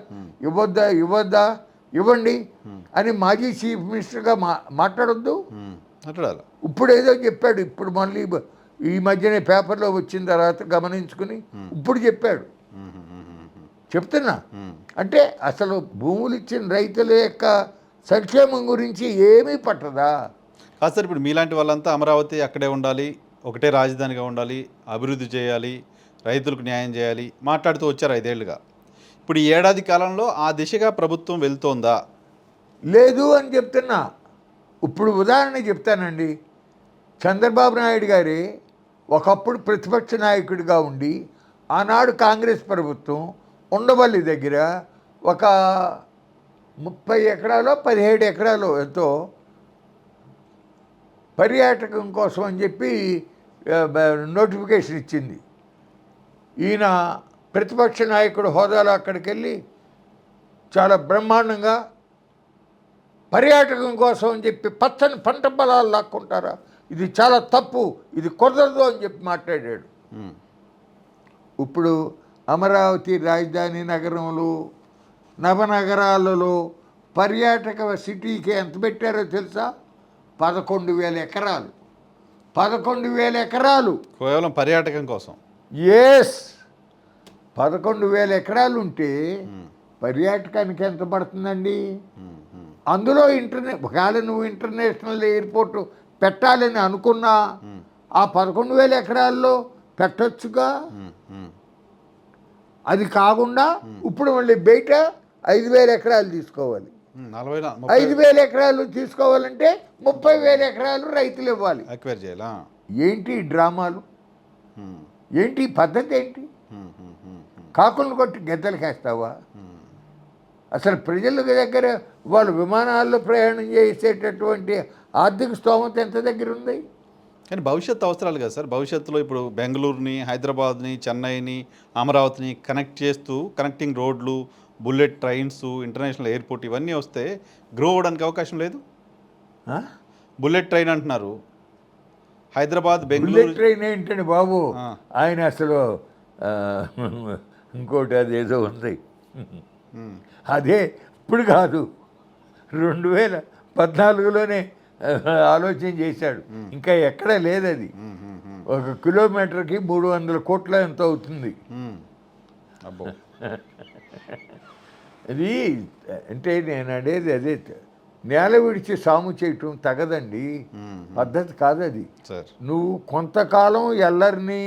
ఇవ్వద్దా ఇవ్వండి అని మాజీ చీఫ్ మినిస్టర్గా మాట్లాడొద్దు. ఇప్పుడు ఏదో చెప్పాడు, ఇప్పుడు మళ్ళీ ఈ మధ్యనే పేపర్లో వచ్చిన తర్వాత గమనించుకుని ఇప్పుడు చెప్పాడు. చెప్తున్నా అంటే అసలు భూములు ఇచ్చిన రైతుల యొక్క సంక్షేమం గురించి ఏమీ పట్టదా? కాదు సార్, ఇప్పుడు మీలాంటి వాళ్ళంతా అమరావతి అక్కడే ఉండాలి, ఒకటే రాజధానిగా ఉండాలి, అభివృద్ధి చేయాలి, రైతులకు న్యాయం చేయాలి మాట్లాడుతూ వచ్చారు 5 ఏళ్లుగా. ఇప్పుడు ఈ ఏడాది కాలంలో ఆ దిశగా ప్రభుత్వం వెళ్తోందా? లేదు అని చెప్తున్నా. ఇప్పుడు ఉదాహరణ చెప్తానండి. చంద్రబాబు నాయుడు గారి ఒకప్పుడు ప్రతిపక్ష నాయకుడిగా ఉండి ఆనాడు కాంగ్రెస్ ప్రభుత్వం ఉండవల్లి దగ్గర ఒక 30 ఎకరాలో 17 ఎకరాలు ఎంతో పర్యాటకం కోసం అని చెప్పి నోటిఫికేషన్ ఇచ్చింది. ఈయన ప్రతిపక్ష నాయకుడు హోదాలో అక్కడికి వెళ్ళి చాలా బ్రహ్మాండంగా పర్యాటకం కోసం అని చెప్పి పచ్చని పంట పొలాలు లాక్కుంటారా, ఇది చాలా తప్పు, ఇది కుదరదు అని చెప్పి మాట్లాడాడు. ఇప్పుడు అమరావతి రాజధాని నగరంలో నవనగరాలలో పర్యాటక సిటీకి ఎంత పెట్టారో తెలుసా? 11,000 ఎకరాలు. 11,000 ఎకరాలు కేవలం పర్యాటకం కోసం. ఎస్, 11,000 ఎకరాలు ఉంటే పర్యాటకానికి ఎంత పడుతుందండి? అందులో ఒకవేళ నువ్వు ఇంటర్నేషనల్ ఎయిర్పోర్ట్ పెట్టాలని అనుకున్నా ఆ 11,000 ఎకరాల్లో పెట్టొచ్చుగా. అది కాకుండా ఇప్పుడు మళ్ళీ బయట 5,000 ఎకరాలు తీసుకోవాలి. 5,000 ఎకరాలు తీసుకోవాలంటే 30,000 ఎకరాలు రైతులు ఇవ్వాలి. ఏంటి డ్రామాలు? ఏంటి పద్ధతి? ఏంటి కాకులను కొట్టి గెద్దలకి వేస్తావా? అసలు ప్రజల దగ్గర వాళ్ళు విమానాల్లో ప్రయాణం చేసేటటువంటి ఆర్థిక స్తోమత ఎంత దగ్గర ఉంది? కానీ భవిష్యత్తు అవసరాలు కదా సార్. భవిష్యత్తులో ఇప్పుడు బెంగళూరుని, హైదరాబాద్ని, చెన్నైని, అమరావతిని కనెక్ట్ చేస్తూ కనెక్టింగ్ రోడ్లు, బుల్లెట్ ట్రైన్స్, ఇంటర్నేషనల్ ఎయిర్పోర్ట్ ఇవన్నీ వస్తే గ్రో అవ్వడానికి అవకాశం లేదు. బుల్లెట్ ట్రైన్ అంటున్నారు, హైదరాబాద్ బెంగళూరు బుల్లెట్ ట్రైన్ ఏంటండి బాబు? ఆయన అసలు ఇంకోటి అదేదో ఉంది, అదే ఇప్పుడు కాదు 2014లోనే ఆలోచన చేశాడు. ఇంకా ఎక్కడ లేదది. 1 కిలోమీటర్కి 300 కోట్ల ఎంత అవుతుంది. అది అంటే నేను అనేది అదే, నేల విడిచి సాము చేయటం తగదండి, పద్ధతి కాదు అది. నువ్వు కొంతకాలం ఎల్లరినీ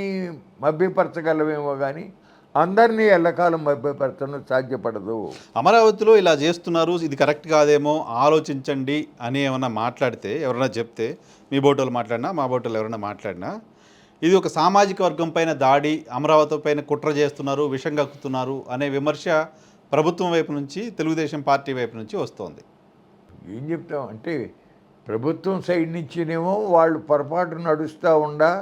మభ్యపరచగలవేమో కానీ అందరినీ ఎల్లకాలం మభ్యపరచడం సాధ్యపడదు. అమరావతిలో ఇలా చేస్తున్నారు, ఇది కరెక్ట్ కాదేమో ఆలోచించండి అని ఏమన్నా మాట్లాడితే, ఎవరైనా చెప్తే, మీ బోటోలు మాట్లాడినా మా బోటోలు ఎవరైనా మాట్లాడినా, ఇది ఒక సామాజిక వర్గం పైన దాడి, అమరావతి పైన కుట్ర చేస్తున్నారు, విషం కక్కుతున్నారు అనే విమర్శ ప్రభుత్వం వైపు నుంచి, తెలుగుదేశం పార్టీ వైపు నుంచి వస్తోంది. ఏం చెప్తాం అంటే ప్రభుత్వం సైడ్ నుంచినేమో వాళ్ళు పొరపాటు నడుస్తూ ఉండా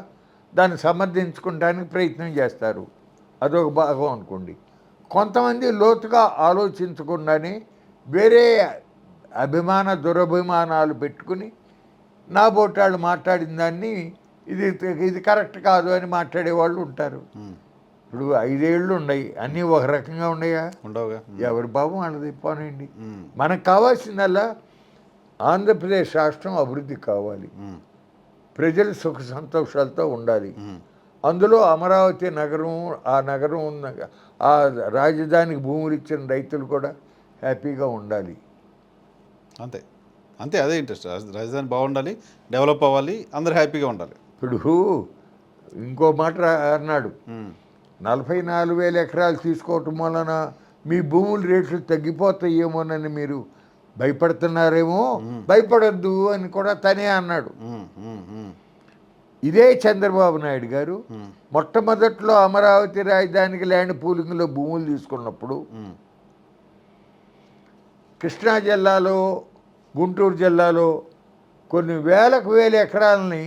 దాన్ని సమర్థించుకోవడానికి ప్రయత్నం చేస్తారు, అదొక భాగం అనుకోండి. కొంతమంది లోతుగా ఆలోచించకుండానే వేరే దురభిమానాలు పెట్టుకుని నా బోటాళ్ళు మాట్లాడిన దాన్ని ఇది కరెక్ట్ కాదు అని మాట్లాడేవాళ్ళు ఉంటారు. ఇప్పుడు 5 ఏళ్ళు ఉన్నాయి, అన్నీ ఒక రకంగా ఉన్నాయా? ఉండవుగా. ఎవరి భావం వాళ్ళది పోనండి. మ్మ్. మనకు కావాల్సిందల్లా ఆంధ్రప్రదేశ్ రాష్ట్రం అభివృద్ధి కావాలి, మ్మ్. ప్రజలు సుఖ సంతోషాలతో ఉండాలి. మ్మ్. అందులో అమరావతి నగరం, ఆ నగరం ఉన్న ఆ రాజధానికి భూములు ఇచ్చిన రైతులు కూడా హ్యాపీగా ఉండాలి. అంతే అంతే, అదే ఇంట్రెస్ట్. రాజధాని బాగుండాలి, డెవలప్ అవ్వాలి, అందరూ హ్యాపీగా ఉండాలి. ఇప్పుడు ఇంకో మాట అన్నాడు, మ్మ్. 44,000 ఎకరాలు తీసుకోవటం వలన మీ భూముల రేట్లు తగ్గిపోతాయేమోనని మీరు భయపడుతున్నారేమో, భయపడొద్దు అని కూడా తనే అన్నాడు. మ్మ్. మ్మ్. మ్మ్. ఇదే చంద్రబాబు నాయుడు గారు మ్మ్. మొట్టమొదట్లో అమరావతి రాజధానికి ల్యాండ్ పూలింగ్లో భూములు తీసుకున్నప్పుడు మ్మ్. కృష్ణా జిల్లాలో, గుంటూరు జిల్లాలో కొన్ని వేల ఎకరాలని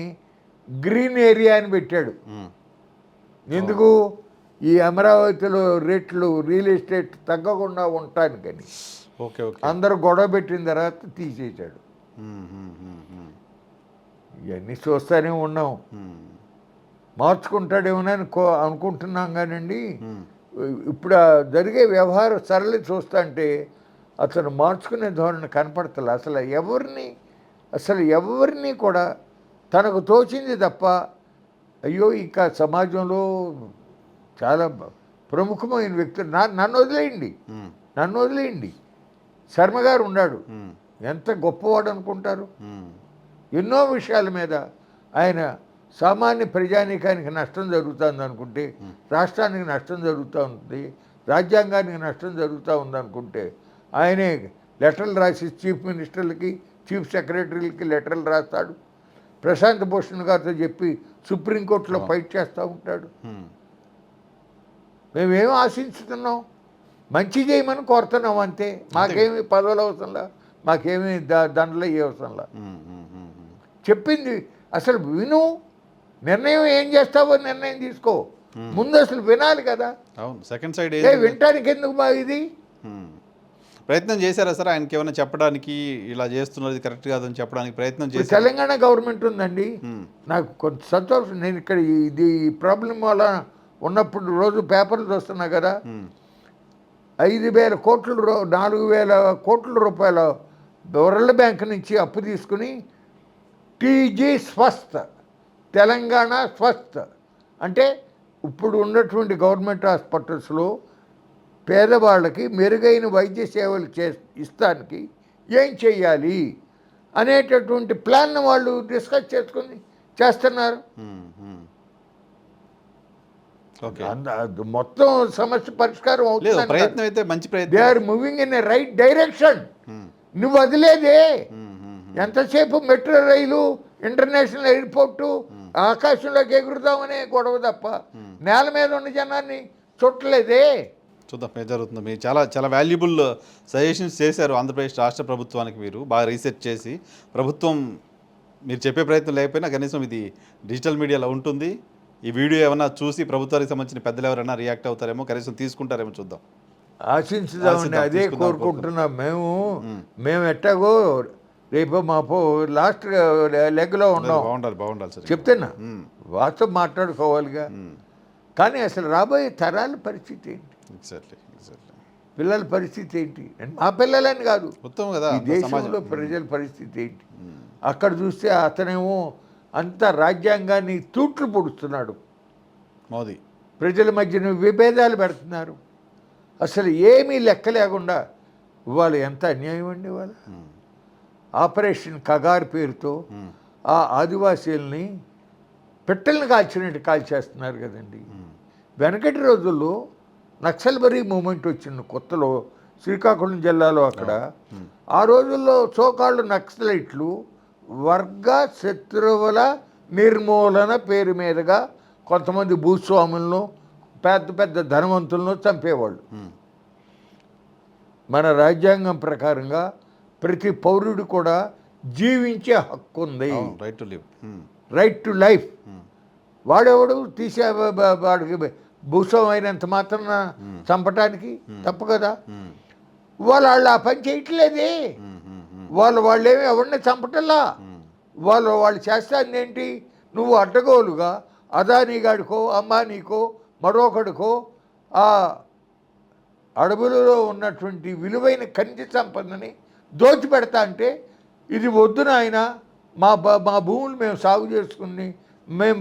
గ్రీన్ ఏరియా అని పెట్టాడు. మ్మ్. ఎందుకు? ఈ అమరావతిలో రేట్లు రియల్ ఎస్టేట్ తగ్గకుండా ఉండటానికని. Okay okay. అందరూ గొడవ పెట్టిన తర్వాత తీసేశాడు. మ్మ్. మ్మ్. మ్మ్. మ్మ్. ఇవన్నీ చూస్తూనే ఉన్నాం. మ్మ్. మార్చుకుంటాడేమోనని అనుకుంటున్నాం కానండి, మ్మ్. ఇప్పుడు ఆ జరిగే వ్యవహారం సరళి చూస్తుంటే అతను మార్చుకునే ధోరణి కనపడతలే. అసలు ఎవరిని కూడా తనకు తోచింది తప్ప, అయ్యో ఇంకా సమాజంలో చాలా ప్రముఖమైన వ్యక్తులు నన్ను వదిలేయండి, మ్మ్. నన్ను వదిలేయండి. శర్మ గారు ఉన్నాడు, మ్మ్. ఎంత గొప్పవాడు అనుకుంటారు. మ్మ్. ఎన్నో విషయాల మీద ఆయన సామాన్య ప్రజానీకానికి నష్టం జరుగుతుంది అనుకుంటే, రాష్ట్రానికి నష్టం జరుగుతూ ఉంటుంది, రాజ్యాంగానికి నష్టం జరుగుతూ ఉందనుకుంటే ఆయనే లెటర్లు రాసి చీఫ్ మినిస్టర్లకి, చీఫ్ సెక్రటరీలకి లెటర్లు రాస్తాడు. ప్రశాంత్ భూషణ్ గారితో చెప్పి సుప్రీంకోర్టులో ఫైట్ చేస్తూ ఉంటాడు. మ్మ్. మేమేం ఆశించుతున్నాం? మంచి చేయమని కోరుతున్నాం అంతే. మాకేమి పదవులు అవసరంలా, మాకేమి దండలు ఏ అవసరంలా. మ్మ్. మ్మ్. మ్మ్. మ్మ్. చెప్పింది అసలు విను, నిర్ణయం ఏం చేస్తావో నిర్ణయం తీసుకో, ముందు అసలు వినాలి కదా. అవును, సెకండ్ సైడ్ వినటానికి ఎందుకు ఇది? ప్రయత్నం చేశారా సార్ ఆయనకి ఏమైనా చెప్పడానికి, ఇలా చేస్తున్నారు ఇది కరెక్ట్ కాదని చెప్పడానికి ప్రయత్నం ఇప్పుడు చేశారు? తెలంగాణ గవర్నమెంట్ ఉందండి, నాకు కొంత సంతోషం. నేను ఇక్కడ ఇది ప్రాబ్లం వల్ల ఉన్నప్పుడు రోజు పేపర్లు చూస్తున్నా కదా, 5,000 కోట్ల 4,000 కోట్ల రూపాయల వరల్డ్ బ్యాంక్ నుంచి అప్పు తీసుకుని టీజీ స్వస్థ్, తెలంగాణ స్వస్థ్ అంటే ఇప్పుడు ఉన్నటువంటి గవర్నమెంట్ హాస్పిటల్స్లో పేదవాళ్ళకి మెరుగైన వైద్య సేవలు ఇస్తానికి ఏం చెయ్యాలి అనేటటువంటి ప్లాన్ వాళ్ళు డిస్కస్ చేసుకుని చేస్తున్నారు. మొత్తం సమస్య పరిష్కారం అవుతుంది. ప్రయత్నం అయితే మంచి ప్రయత్నం. They are moving in a right direction. నువ్వు వదిలేదే ఎంతసేపు మెట్రో రైలు, ఇంటర్నేషనల్ ఎయిర్పోర్టు, ఆకాశంలోకి ఎగురుదామనే గొడవ తప్ప నేల మీద ఉన్న జనాన్ని చుట్టలేదే. చూద్దాం ఏం జరుగుతుందో. మీరు చాలా వాల్యుబుల్ సజెషన్స్ చేశారు ఆంధ్రప్రదేశ్ రాష్ట్ర ప్రభుత్వానికి. మీరు బాగా రీసెర్చ్ చేసి, ప్రభుత్వం మీరు చెప్పే ప్రయత్నం లేకపోయినా కనీసం ఇది డిజిటల్ మీడియాలో ఉంటుంది. ఈ వీడియో ఏమైనా చూసి ప్రభుత్వానికి సంబంధించిన పెద్దలు ఎవరైనా రియాక్ట్ అవుతారేమో, కనీసం తీసుకుంటారేమో చూద్దాం. ఆశించుదామని అదే కోరుకుంటున్నాం. మేము ఎట్టాగో రేపు మాపో లాస్ట్ లెగ్లో ఉన్నాం. బాగుండాలి సార్. చెప్తున్నా, వాస్తవం మాట్లాడుకోవాలిగా. కానీ అసలు రాబోయే తరాల పరిస్థితి ఏంటి? ఎగ్జాక్ట్లీ. పిల్లల పరిస్థితి ఏంటి? మా పిల్లలని కాదు, మొత్తం కదా ఈ దేశంలో ప్రజల పరిస్థితి ఏంటి? అక్కడ చూస్తే అతనేమో అంత రాజ్యాంగాన్ని తూట్లు పొడుస్తున్నాడు, మోదీ ప్రజల మధ్యన విభేదాలు పెడుతున్నారు. అసలు ఏమీ లెక్క లేకుండా ఇవాళ ఎంత అన్యాయం అండి. ఇవాళ ఆపరేషన్ కగార్ పేరుతో ఆ ఆదివాసీలని పెట్టెలను కాల్చినట్టు కాల్చేస్తున్నారు కదండి. వెనకటి రోజుల్లో నక్సల్బరీ మూమెంట్ వచ్చిన కొత్తలో శ్రీకాకుళం జిల్లాలో అక్కడ ఆ రోజుల్లో సోకాళ్ళు నక్సలైట్లు వర్గ శత్రువుల నిర్మూలన పేరు మీదుగా కొంతమంది భూస్వాములను, పెద్ద పెద్ద ధనవంతులను చంపేవాళ్ళు. మన రాజ్యాంగం ప్రకారంగా ప్రతి పౌరుడు కూడా జీవించే హక్కు ఉంది, రైట్ టు లైఫ్. వాడెవడు తీసే వాడికి భూస్వామి అయినంత మాత్రాన చంపటానికి తప్పు కదా. వాళ్ళు ఆ పని చేయట్లేదే. వాళ్ళేమి ఎవరిని చంపటల్లా. వాళ్ళు చేస్తాను ఏంటి? నువ్వు అడ్డగోలుగా అదానీ గాడికో, అంబానీకో, మరొకడికో ఆ అడవులలో ఉన్నటువంటి విలువైన ఖనిజ సంపదని దోచిపెడతా అంటే ఇది వద్దు నాయన, మా భూములు మేము సాగు చేసుకుని మేము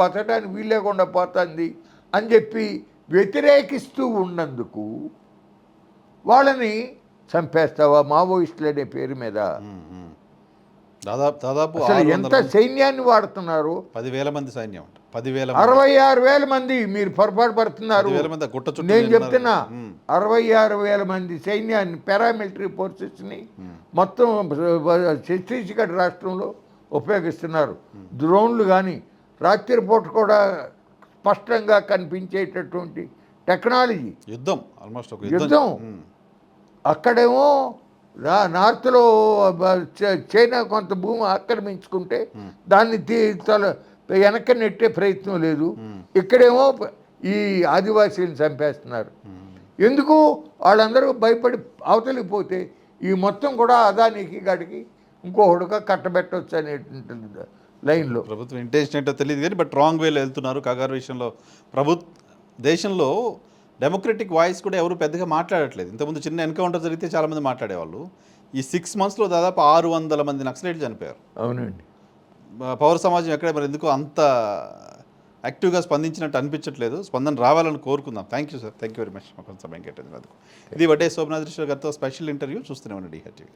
బతకడానికి వీలు లేకుండా పోతుంది అని చెప్పి వ్యతిరేకిస్తూ ఉన్నందుకు వాళ్ళని చంపేస్తావా మావోయిస్టులు అనే పేరు మీద? దాదాపు అసలు ఎంత సైన్యాన్ని వాడుతున్నారు? 10,000 మంది సైన్యం అంట. 10,000 66,000 మంది. మీరు పొరపాటు పడుతున్నారు. నేను చెప్తున్నా 66,000 మంది సైన్యాన్ని, పారామిలిటరీ ఫోర్సెస్ని మొత్తం ఛత్తీస్గఢ్ రాష్ట్రంలో ఉపయోగిస్తున్నారు. డ్రోన్లు కానీ రాత్రిపూట కూడా స్పష్టంగా కనిపించేటటువంటి టెక్నాలజీ. యుద్ధం ఆల్మోస్ట్ ఒక యుద్ధం. అక్కడేమో నార్త్లో చైనా కొంత భూమి ఆక్రమించుకుంటే దాన్ని వెనక్కి నెట్టే ప్రయత్నం లేదు. ఇక్కడేమో ఈ ఆదివాసీలను చంపేస్తున్నారు. ఎందుకు? వాళ్ళందరూ భయపడి అవతలిపోతే ఈ మొత్తం కూడా అదానికి గడికి ఇంకొకడుగా కట్టబెట్టవచ్చు అనేటువంటి లైన్లో ప్రభుత్వం ఇంటెన్షన్ ఏంటో తెలియదు కానీ బట్ రాంగ్ వేలో వెళ్తున్నారు. కాగారు విషయంలో దేశంలో డెమోక్రటిక్ వాయిస్ కూడా ఎవరు పెద్దగా మాట్లాడట్లేదు. ఇంతకుముందు చిన్న ఎన్కౌంటర్ జరిగితే చాలామంది మాట్లాడేవాళ్ళు. ఈ 6 monthsలో దాదాపు 600 మంది నక్సలైట్లు చనిపోయారు. అవునండి. పౌర సమాజం ఎక్కడ మరి ఎందుకు అంత యాక్టివ్గా స్పందించినట్టు అనిపించట్లేదు. స్పందన రావాలని కోరుకుందాం. Thank you sir, thank you very much. మాకు సమయం కేటాయించినందుకు. ఇది వడ్డే శోభనాథ్ గారితో స్పెషల్ ఇంటర్వ్యూ. చూస్తూనే ఉండండి DHTV.